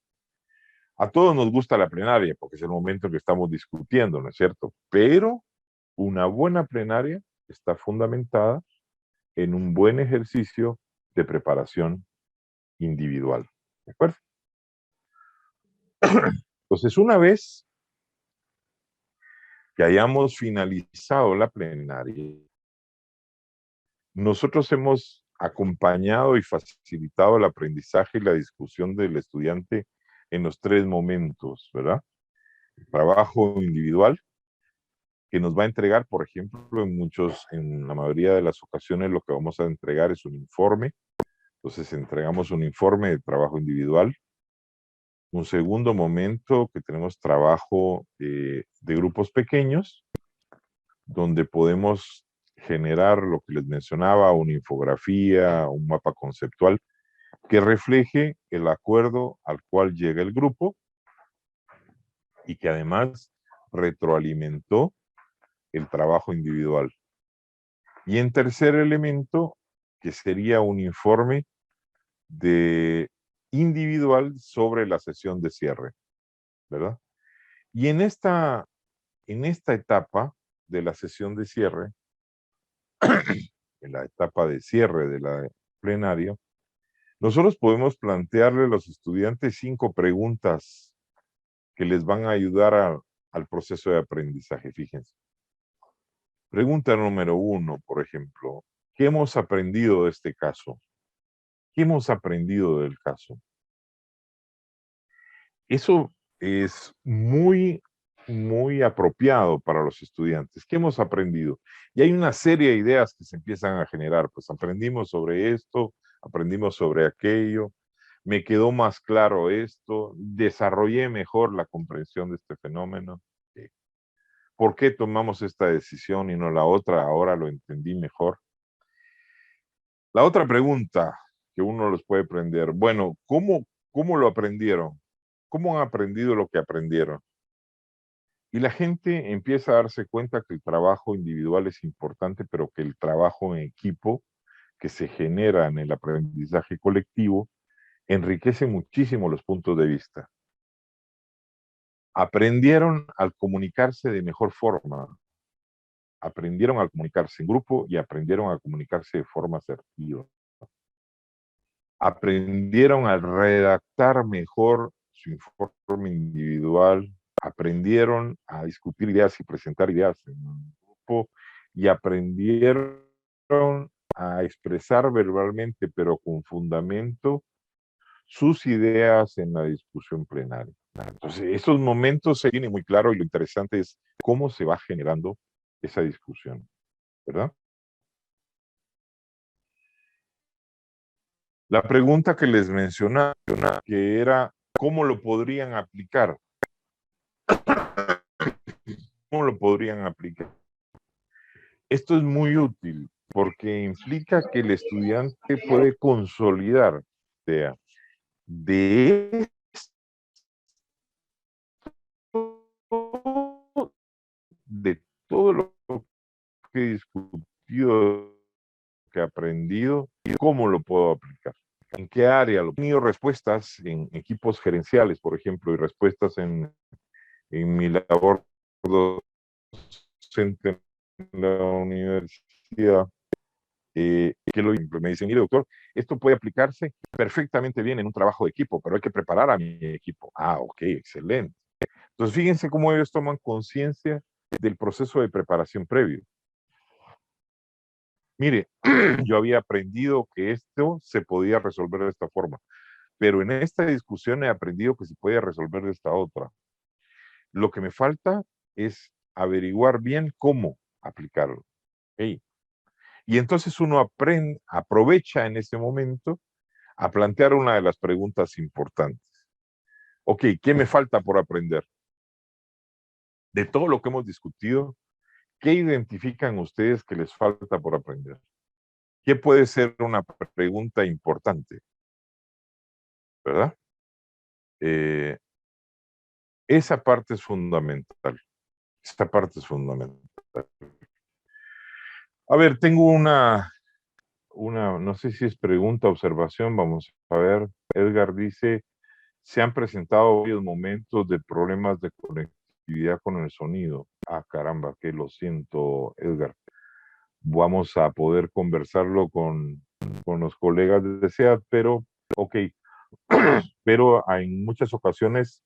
A todos nos gusta la plenaria porque es el momento que estamos discutiendo, ¿no es cierto? Pero una buena plenaria está fundamentada en un buen ejercicio de preparación individual. ¿De acuerdo? Entonces, una vez que hayamos finalizado la plenaria, nosotros hemos acompañado y facilitado el aprendizaje y la discusión del estudiante en los tres momentos, ¿verdad? El trabajo individual, que nos va a entregar, por ejemplo, en la mayoría de las ocasiones lo que vamos a entregar es un informe. Entonces entregamos un informe de trabajo individual. Un segundo momento que tenemos trabajo de grupos pequeños, donde podemos generar lo que les mencionaba, una infografía, un mapa conceptual, que refleje el acuerdo al cual llega el grupo y que además retroalimentó el trabajo individual. Y en tercer elemento, que sería un informe individual sobre la sesión de cierre, ¿verdad? Y en esta etapa de la sesión de cierre, en la etapa de cierre de la plenaria, nosotros podemos plantearle a los estudiantes 5 preguntas que les van a ayudar al proceso de aprendizaje, fíjense. Pregunta número 1, por ejemplo, ¿qué hemos aprendido de este caso? ¿Qué hemos aprendido del caso? Eso es muy, muy apropiado para los estudiantes. ¿Qué hemos aprendido? Y hay una serie de ideas que se empiezan a generar. Pues aprendimos sobre esto, aprendimos sobre aquello, me quedó más claro esto, desarrollé mejor la comprensión de este fenómeno. ¿Por qué tomamos esta decisión y no la otra? Ahora lo entendí mejor. La otra pregunta que uno los puede aprender, bueno, ¿cómo lo aprendieron? ¿Cómo han aprendido lo que aprendieron? Y la gente empieza a darse cuenta que el trabajo individual es importante, pero que el trabajo en equipo que se genera en el aprendizaje colectivo enriquece muchísimo los puntos de vista. Aprendieron al comunicarse de mejor forma, aprendieron a comunicarse en grupo y aprendieron a comunicarse de forma asertiva. Aprendieron a redactar mejor su informe individual, aprendieron a discutir ideas y presentar ideas en un grupo y aprendieron a expresar verbalmente, pero con fundamento, sus ideas en la discusión plenaria. Entonces, esos momentos se vienen muy claro y lo interesante es cómo se va generando esa discusión, ¿verdad? La pregunta que les mencionaba, que era, ¿cómo lo podrían aplicar? ¿Cómo lo podrían aplicar? Esto es muy útil porque implica que el estudiante puede consolidar ideas de todo lo que he discutido, que he aprendido, y cómo lo puedo aplicar. ¿En qué área? He tenido respuestas en equipos gerenciales, por ejemplo, y respuestas en mi labor docente en la universidad, que me dicen, mire doctor, esto puede aplicarse perfectamente bien en un trabajo de equipo, pero hay que preparar a mi equipo. Ah, ok, excelente. Entonces fíjense cómo ellos toman conciencia del proceso de preparación previo. Mire, yo había aprendido que esto se podía resolver de esta forma, pero en esta discusión he aprendido que se puede resolver de esta otra. Lo que me falta es averiguar bien cómo aplicarlo. ¿Okay? Y entonces uno aprovecha en ese momento a plantear una de las preguntas importantes. Ok, ¿qué me falta por aprender? De todo lo que hemos discutido, ¿qué identifican ustedes que les falta por aprender? ¿Qué puede ser una pregunta importante? ¿Verdad? Esa parte es fundamental. Esta parte es fundamental. A ver, tengo no sé si es pregunta o observación, vamos a ver. Edgar dice, se han presentado varios momentos de problemas de conectividad con el sonido. Ah, caramba, que lo siento, Edgar. Vamos a poder conversarlo con los colegas de SEAT, pero, ok, pero en muchas ocasiones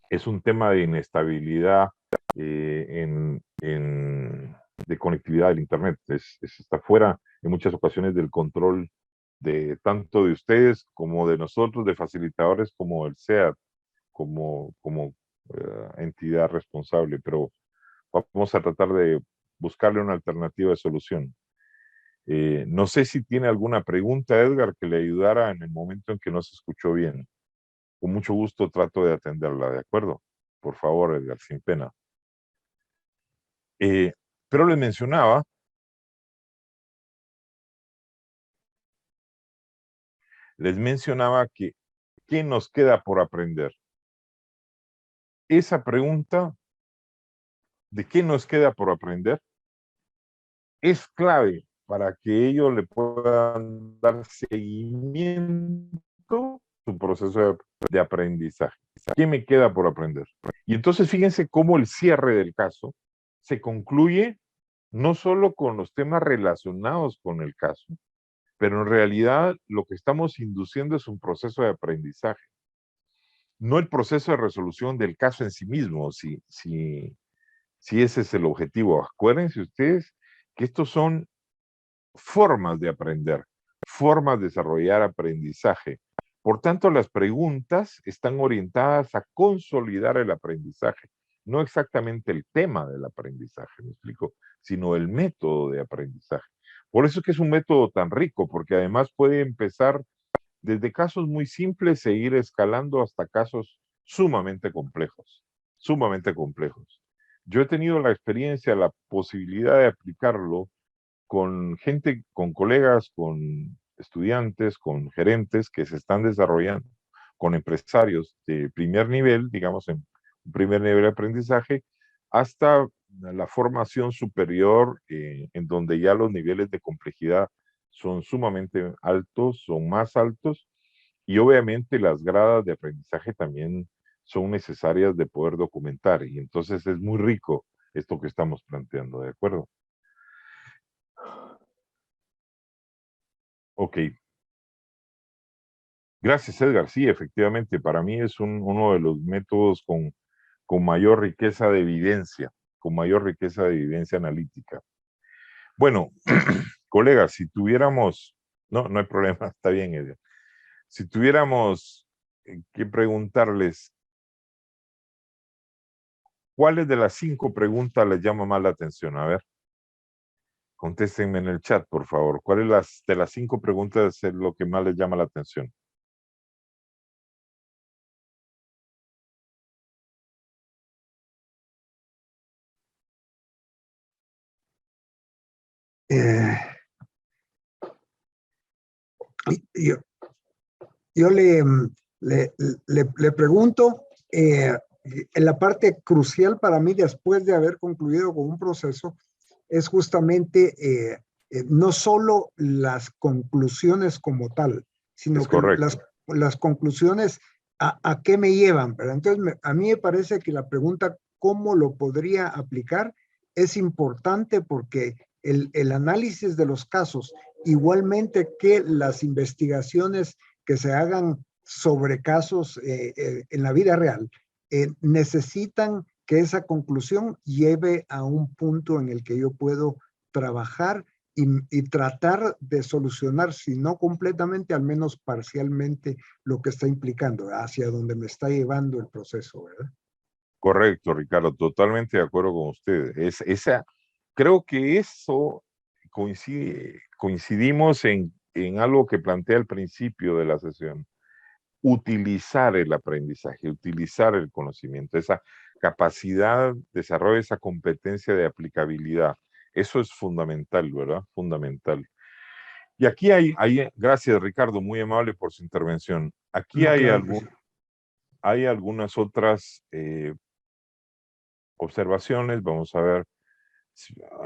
es un tema de inestabilidad de conectividad del Internet. Está fuera en muchas ocasiones del control de tanto de ustedes como de nosotros, de facilitadores como el SEAT, como entidad responsable, pero vamos a tratar de buscarle una alternativa de solución. No sé si tiene alguna pregunta, Edgar, que le ayudara en el momento en que no se escuchó bien. Con mucho gusto trato de atenderla, ¿de acuerdo? Por favor, Edgar, sin pena. Pero les mencionaba que ¿qué nos queda por aprender? Esa pregunta de qué nos queda por aprender es clave para que ellos le puedan dar seguimiento a su proceso de aprendizaje. ¿Qué me queda por aprender? Y entonces fíjense cómo el cierre del caso se concluye no solo con los temas relacionados con el caso, pero en realidad lo que estamos induciendo es un proceso de aprendizaje, no el proceso de resolución del caso en sí mismo, si ese es el objetivo. Acuérdense ustedes que estos son formas de aprender, formas de desarrollar aprendizaje. Por tanto, las preguntas están orientadas a consolidar el aprendizaje, no exactamente el tema del aprendizaje, ¿me explico? Sino el método de aprendizaje. Por eso es que es un método tan rico, porque además puede empezar desde casos muy simples e ir escalando hasta casos sumamente complejos, sumamente complejos. Yo he tenido la experiencia, la posibilidad de aplicarlo con gente, con colegas, con estudiantes, con gerentes que se están desarrollando, con empresarios de primer nivel, digamos, en un primer nivel de aprendizaje, hasta la formación superior, en donde ya los niveles de complejidad son sumamente altos, son más altos, y obviamente las gradas de aprendizaje también son necesarias de poder documentar, y entonces es muy rico esto que estamos planteando, ¿de acuerdo? Ok. Gracias, Edgar. Sí, efectivamente, para mí es uno de los métodos con mayor riqueza de evidencia, con mayor riqueza de evidencia analítica. Bueno, colegas, si tuviéramos, no hay problema, está bien, Edgar. Si tuviéramos que preguntarles, ¿cuáles de las 5 preguntas les llama más la atención? A ver, contéstenme en el chat, por favor. ¿Cuáles de las 5 preguntas es lo que más les llama la atención? Eh, yo yo le pregunto, en la parte crucial para mí después de haber concluido con un proceso es justamente no solo las conclusiones como tal, sino que las conclusiones a qué me llevan, ¿verdad? Entonces, a mí me parece que la pregunta ¿cómo lo podría aplicar? Es importante porque el análisis de los casos, igualmente que las investigaciones que se hagan sobre casos en la vida real, necesitan que esa conclusión lleve a un punto en el que yo puedo trabajar y tratar de solucionar, si no completamente, al menos parcialmente, lo que está implicando, hacia donde me está llevando el proceso, ¿verdad? Correcto, Ricardo, totalmente de acuerdo con usted. Creo que eso coincidimos en algo que plantea al principio de la sesión. Utilizar el aprendizaje, utilizar el conocimiento, esa capacidad, desarrollo esa competencia de aplicabilidad. Eso es fundamental, ¿verdad? Fundamental. Y aquí gracias Ricardo, muy amable por su intervención. Aquí No, hay, claro que sí. hay algunas otras observaciones. Vamos a ver,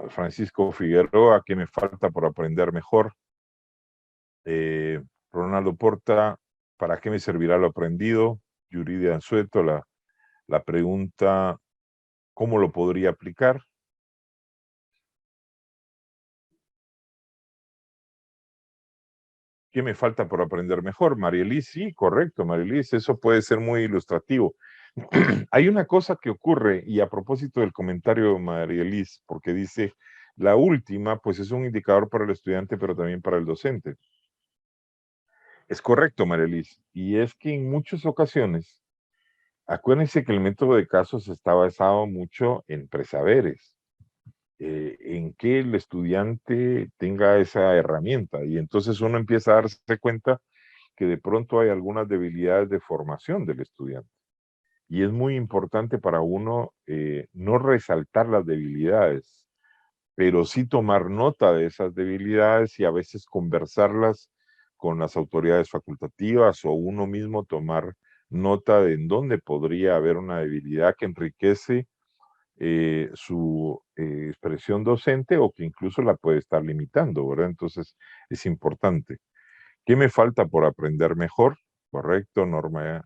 Francisco Figueroa, ¿qué me falta por aprender mejor? Ronaldo Porta, ¿para qué me servirá lo aprendido? Yuridia Anzueto, la pregunta, ¿cómo lo podría aplicar? ¿Qué me falta por aprender mejor? Marielis, sí, correcto, Marielis, eso puede ser muy ilustrativo. Hay una cosa que ocurre, y a propósito del comentario de Marielis, porque dice, la última, pues es un indicador para el estudiante, pero también para el docente. Es correcto, Marielis, y es que en muchas ocasiones, acuérdense que el método de casos está basado mucho en presaberes, en que el estudiante tenga esa herramienta, y entonces uno empieza a darse cuenta que de pronto hay algunas debilidades de formación del estudiante. Y es muy importante para uno no resaltar las debilidades, pero sí tomar nota de esas debilidades y a veces conversarlas con las autoridades facultativas o uno mismo tomar nota de en dónde podría haber una debilidad que enriquece su expresión docente o que incluso la puede estar limitando, ¿verdad? Entonces es importante. ¿Qué me falta por aprender mejor? Correcto, Norma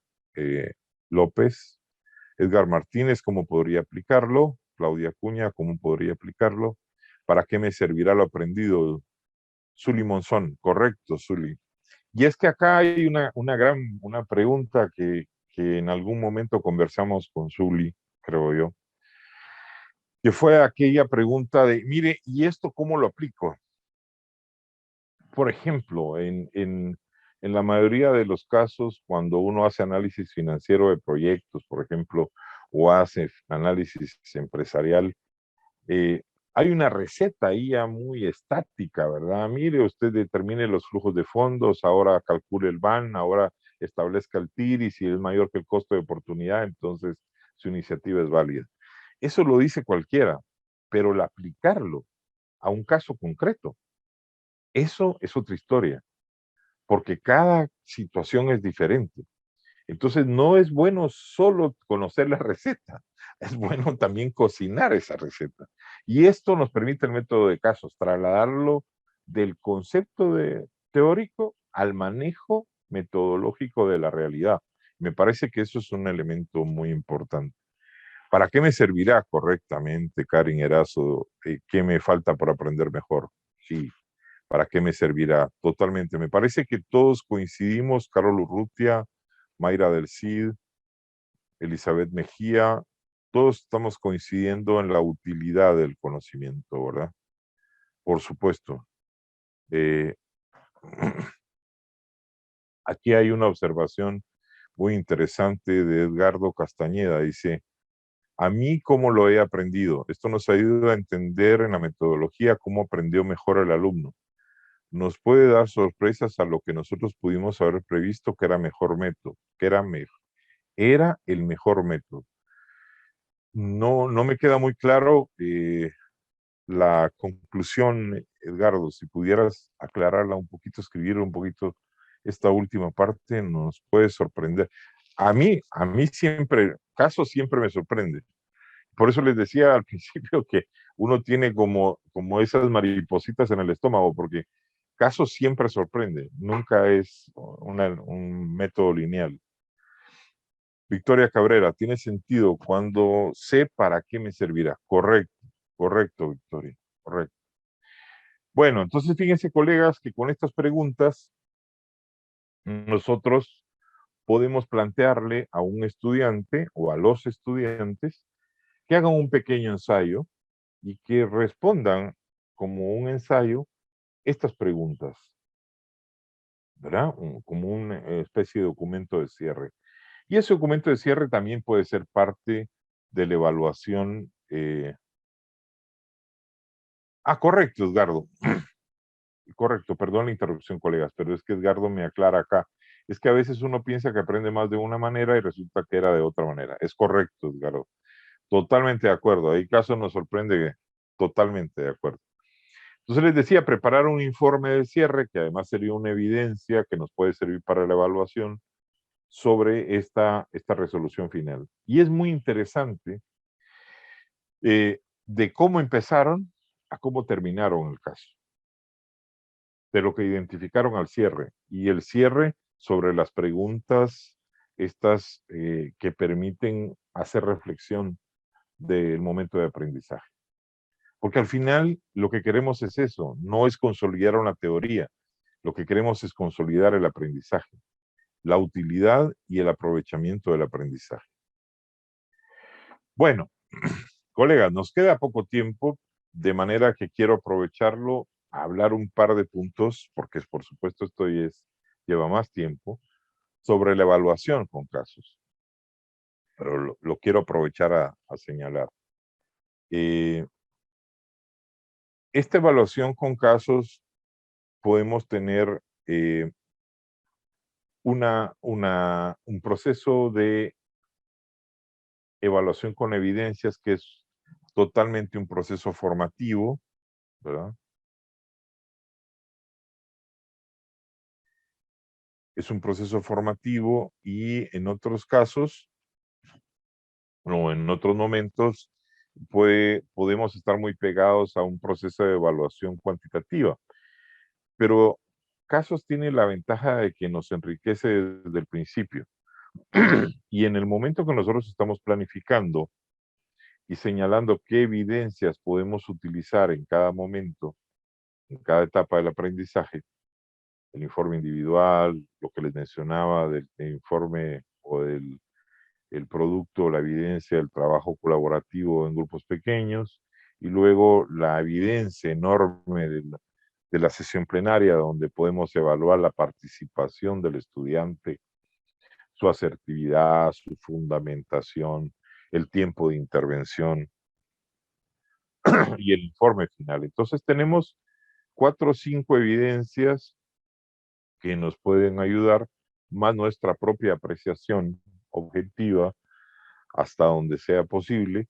López. Edgar Martínez, ¿cómo podría aplicarlo? Claudia Acuña, ¿cómo podría aplicarlo? ¿Para qué me servirá lo aprendido? Zuli Monzón, correcto, Zuli. Y es que acá hay una pregunta que en algún momento conversamos con Zuli, creo yo, que fue aquella pregunta de, mire, ¿y esto cómo lo aplico? Por ejemplo, en la mayoría de los casos, cuando uno hace análisis financiero de proyectos, por ejemplo, o hace análisis empresarial, eh, hay una receta ahí ya muy estática, ¿verdad? Mire, usted determine los flujos de fondos, ahora calcule el BAN, ahora establezca el TIR y si es mayor que el costo de oportunidad, entonces su iniciativa es válida. Eso lo dice cualquiera, pero el aplicarlo a un caso concreto, eso es otra historia, porque cada situación es diferente. Entonces no es bueno solo conocer la receta, es bueno también cocinar esa receta. Y esto nos permite el método de casos, trasladarlo del concepto teórico al manejo metodológico de la realidad. Me parece que eso es un elemento muy importante. ¿Para qué me servirá correctamente, Karin Erazo? ¿Qué me falta por aprender mejor? Sí, ¿para qué me servirá? Totalmente. Me parece que todos coincidimos, Carol Urrutia, Mayra del Cid, Elizabeth Mejía, todos estamos coincidiendo en la utilidad del conocimiento, ¿verdad? Por supuesto. Eh, aquí hay una observación muy interesante de Edgardo Castañeda. Dice, a mí, ¿cómo lo he aprendido? Esto nos ayuda a entender en la metodología cómo aprendió mejor el alumno. Nos puede dar sorpresas a lo que nosotros pudimos haber previsto que era mejor método, que era el mejor método. No me queda muy claro la conclusión, Edgardo, si pudieras aclararla un poquito, escribir un poquito esta última parte, nos puede sorprender. A mí siempre, caso siempre me sorprende. Por eso les decía al principio que uno tiene como esas maripositas en el estómago, porque caso siempre sorprende, nunca es un método lineal. Victoria Cabrera, tiene sentido cuando sé para qué me servirá. Correcto, correcto, Victoria, correcto. Bueno, entonces fíjense, colegas, que con estas preguntas nosotros podemos plantearle a un estudiante o a los estudiantes que hagan un pequeño ensayo y que respondan como un ensayo estas preguntas, ¿verdad? Como una especie de documento de cierre. Y ese documento de cierre también puede ser parte de la evaluación. Correcto, Edgardo. Correcto, perdón la interrupción, colegas, pero es que Edgardo me aclara acá. Es que a veces uno piensa que aprende más de una manera y resulta que era de otra manera. Es correcto, Edgardo. Totalmente de acuerdo. Ahí caso nos sorprende, totalmente de acuerdo. Entonces les decía, preparar un informe de cierre, que además sería una evidencia que nos puede servir para la evaluación sobre esta resolución final. Y es muy interesante de cómo empezaron a cómo terminaron el caso, de lo que identificaron al cierre, y el cierre sobre las preguntas estas que permiten hacer reflexión del momento de aprendizaje. Porque al final lo que queremos es eso, no es consolidar una teoría, lo que queremos es consolidar el aprendizaje, la utilidad y el aprovechamiento del aprendizaje. Bueno, colegas, nos queda poco tiempo, de manera que quiero aprovecharlo a hablar un par de puntos, porque por supuesto esto lleva más tiempo, sobre la evaluación con casos. Pero lo quiero aprovechar a señalar. Esta evaluación con casos podemos tener un proceso de evaluación con evidencias que es totalmente un proceso formativo, ¿verdad? Es un proceso formativo y en otros casos o en otros momentos podemos estar muy pegados a un proceso de evaluación cuantitativa. Pero casos tiene la ventaja de que nos enriquece desde el principio. Y en el momento que nosotros estamos planificando y señalando qué evidencias podemos utilizar en cada momento, en cada etapa del aprendizaje, el informe individual, lo que les mencionaba del informe o del el producto, la evidencia del trabajo colaborativo en grupos pequeños, y luego la evidencia enorme de la sesión plenaria, donde podemos evaluar la participación del estudiante, su asertividad, su fundamentación, el tiempo de intervención y el informe final. Entonces tenemos 4 o 5 evidencias que nos pueden ayudar, más nuestra propia apreciación objetiva, hasta donde sea posible,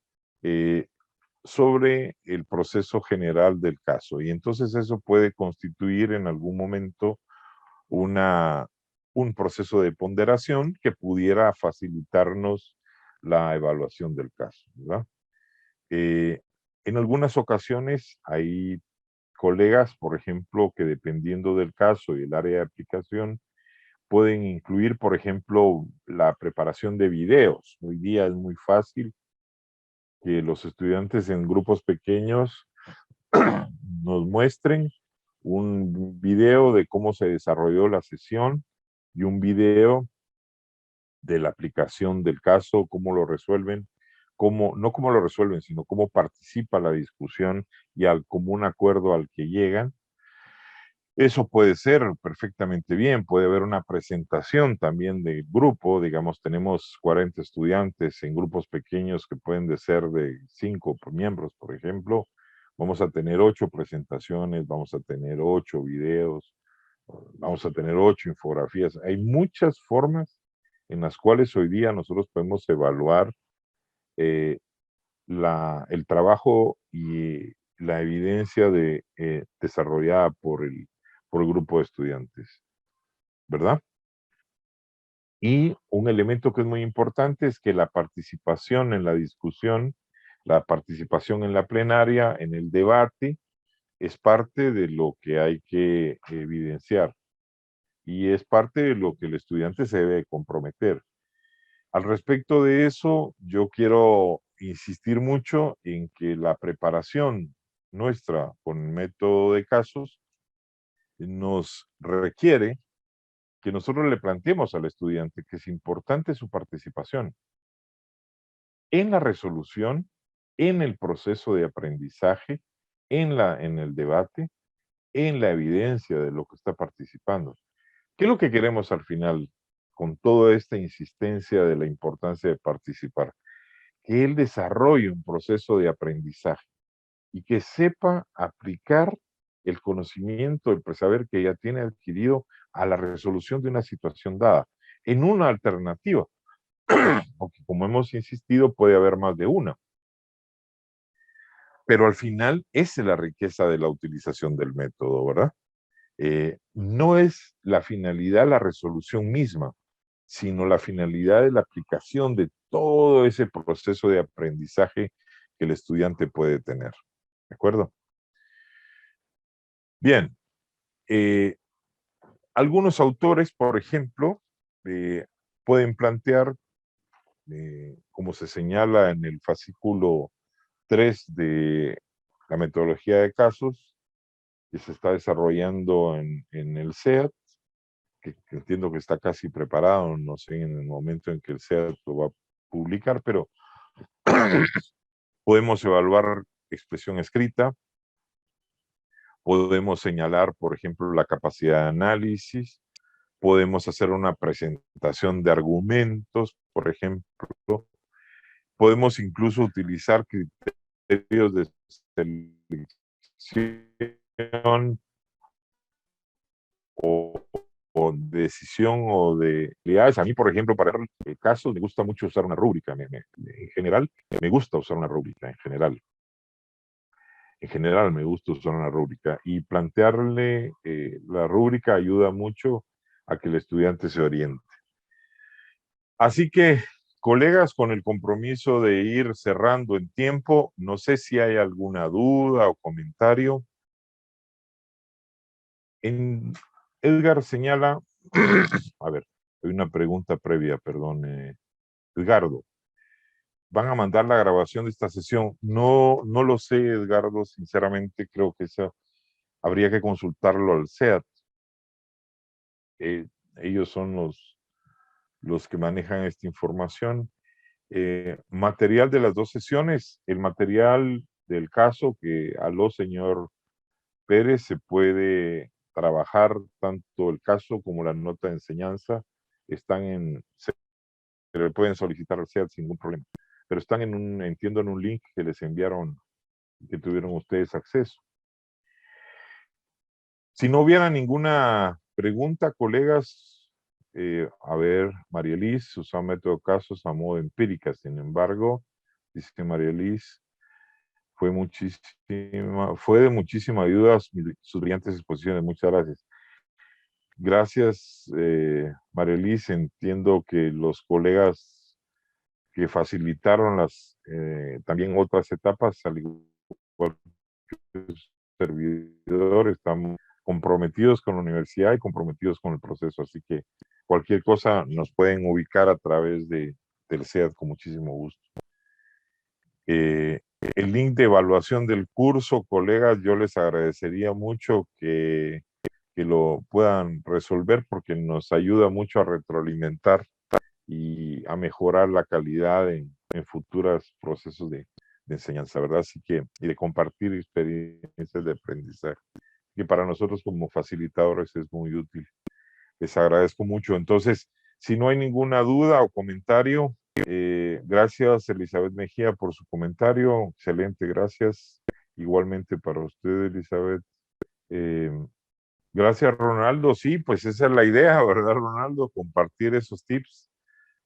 sobre el proceso general del caso. Y entonces eso puede constituir en algún momento un proceso de ponderación que pudiera facilitarnos la evaluación del caso, ¿verdad? En algunas ocasiones hay colegas, por ejemplo, que dependiendo del caso y el área de aplicación, pueden incluir, por ejemplo, la preparación de videos. Hoy día es muy fácil que los estudiantes en grupos pequeños nos muestren un video de cómo se desarrolló la sesión y un video de la aplicación del caso, cómo lo resuelven, no cómo lo resuelven, sino cómo participa la discusión y al común acuerdo al que llegan. Eso puede ser perfectamente bien, puede haber una presentación también de grupo, digamos, tenemos 40 estudiantes en grupos pequeños que pueden ser de 5 miembros, por ejemplo, vamos a tener 8 presentaciones, vamos a tener 8 videos, vamos a tener 8 infografías. Hay muchas formas en las cuales hoy día nosotros podemos evaluar eh, el trabajo y la evidencia desarrollada por el grupo de estudiantes, ¿verdad? Y un elemento que es muy importante es que la participación en la discusión, la participación en la plenaria, en el debate, es parte de lo que hay que evidenciar y es parte de lo que el estudiante se debe comprometer. Al respecto de eso, yo quiero insistir mucho en que la preparación nuestra con el método de casos nos requiere que nosotros le planteemos al estudiante que es importante su participación en la resolución, en el proceso de aprendizaje, en el debate, en la evidencia de lo que está participando. ¿Qué es lo que queremos al final con toda esta insistencia de la importancia de participar? Que él desarrolle un proceso de aprendizaje y que sepa aplicar el conocimiento, el saber que ya tiene adquirido a la resolución de una situación dada, en una alternativa, porque como hemos insistido, puede haber más de una. Pero al final, esa es la riqueza de la utilización del método, ¿verdad? No es la finalidad la resolución misma, sino la finalidad de la aplicación de todo ese proceso de aprendizaje el estudiante puede tener. ¿De acuerdo? Bien. Algunos autores, por ejemplo, pueden plantear, como se señala en el fascículo 3 de la metodología de casos, que se está desarrollando en el SEAT, que entiendo que está casi preparado, no sé en el momento en que el SEAT lo va a publicar, pero podemos evaluar expresión escrita, podemos señalar, por ejemplo, la capacidad de análisis, podemos hacer una presentación de argumentos, por ejemplo, podemos incluso utilizar criterios de selección o decisión o de habilidades. A mí, por ejemplo, para el caso me gusta mucho usar una rúbrica. En general, me gusta usar una rúbrica, en general. En general me gusta usar una rúbrica y plantearle la rúbrica ayuda mucho a que el estudiante se oriente. Así que, colegas, con el compromiso de ir cerrando en tiempo, no sé si hay alguna duda o comentario. Edgar señala, a ver, hay una pregunta previa, perdón, Edgardo. ¿Van a mandar la grabación de esta sesión? No, no lo sé, Edgardo, sinceramente creo que esa habría que consultarlo al SEAT. Ellos son los que manejan esta información. Material de las dos sesiones, el material del caso que aló señor Pérez, se puede trabajar tanto el caso como la nota de enseñanza, se le pueden solicitar al SEAT sin ningún problema, pero están entiendo, en un link que les enviaron, que tuvieron ustedes acceso. Si no hubiera ninguna pregunta, colegas, a ver, María Elis usa método de casos a modo empírica. Sin embargo, dice que María Elis fue de muchísima ayuda sus brillantes exposiciones. Muchas gracias. Gracias, María Elis. Entiendo que los colegas que facilitaron también otras etapas, al igual que el servidor, estamos comprometidos con la universidad y comprometidos con el proceso. Así que cualquier cosa nos pueden ubicar a través del SEAT con muchísimo gusto. El link de evaluación del curso, colegas, yo les agradecería mucho que lo puedan resolver porque nos ayuda mucho a retroalimentar y a mejorar la calidad en futuros procesos de enseñanza, ¿verdad? Así que, y de compartir experiencias de aprendizaje, que para nosotros como facilitadores es muy útil. Les agradezco mucho. Entonces, si no hay ninguna duda o comentario, gracias Elizabeth Mejía por su comentario. Excelente, gracias. Igualmente para usted, Elizabeth. Gracias, Ronaldo. Sí, pues esa es la idea, ¿verdad, Ronaldo? Compartir esos tips,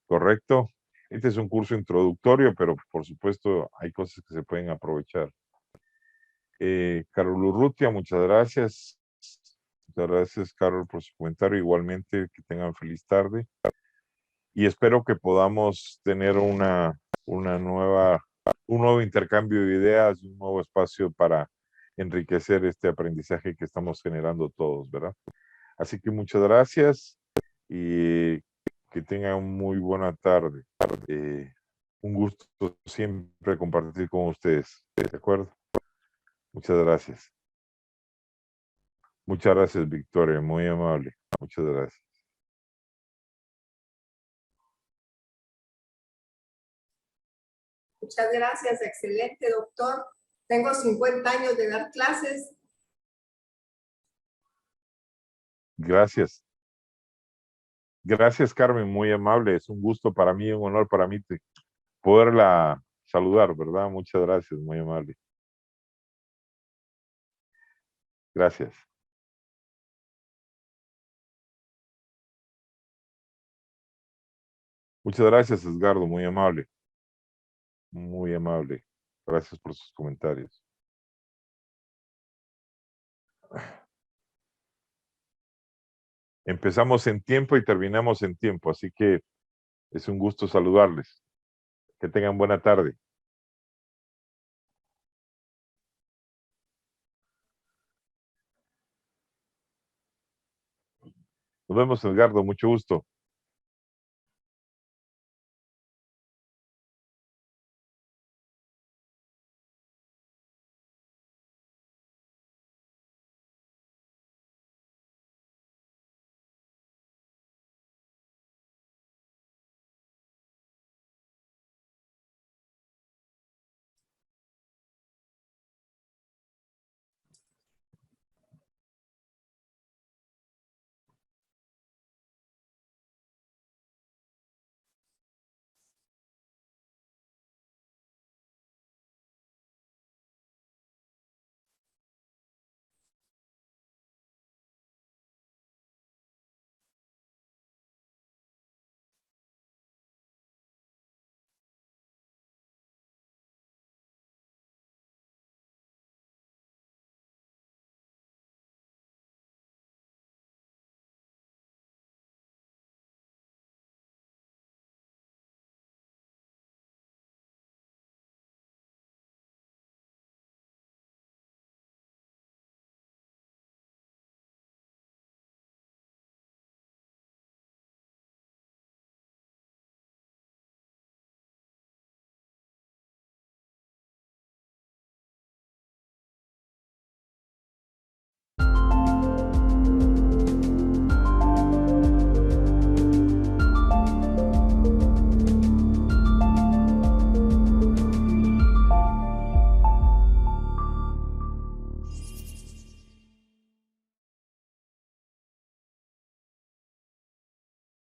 ¿correcto? Este es un curso introductorio, pero por supuesto hay cosas que se pueden aprovechar. Carol Urrutia, muchas gracias. Muchas gracias, Carol, por su comentario. Igualmente, que tengan feliz tarde. Y espero que podamos tener un nuevo intercambio de ideas, un nuevo espacio para enriquecer este aprendizaje que estamos generando todos, ¿verdad? Así que muchas gracias y que tengan muy buena tarde. Un gusto siempre compartir con ustedes, ¿de acuerdo? Muchas gracias. Muchas gracias, Victoria, muy amable. Muchas gracias. Muchas gracias, excelente, doctor. Tengo 50 años de dar clases. Gracias. Gracias, Carmen, muy amable. Es un gusto para mí, un honor para mí poderla saludar, ¿verdad? Muchas gracias, muy amable. Gracias. Muchas gracias, Edgardo, muy amable. Muy amable. Gracias por sus comentarios. Empezamos en tiempo y terminamos en tiempo, así que es un gusto saludarles. Que tengan buena tarde. Nos vemos, Edgardo, mucho gusto.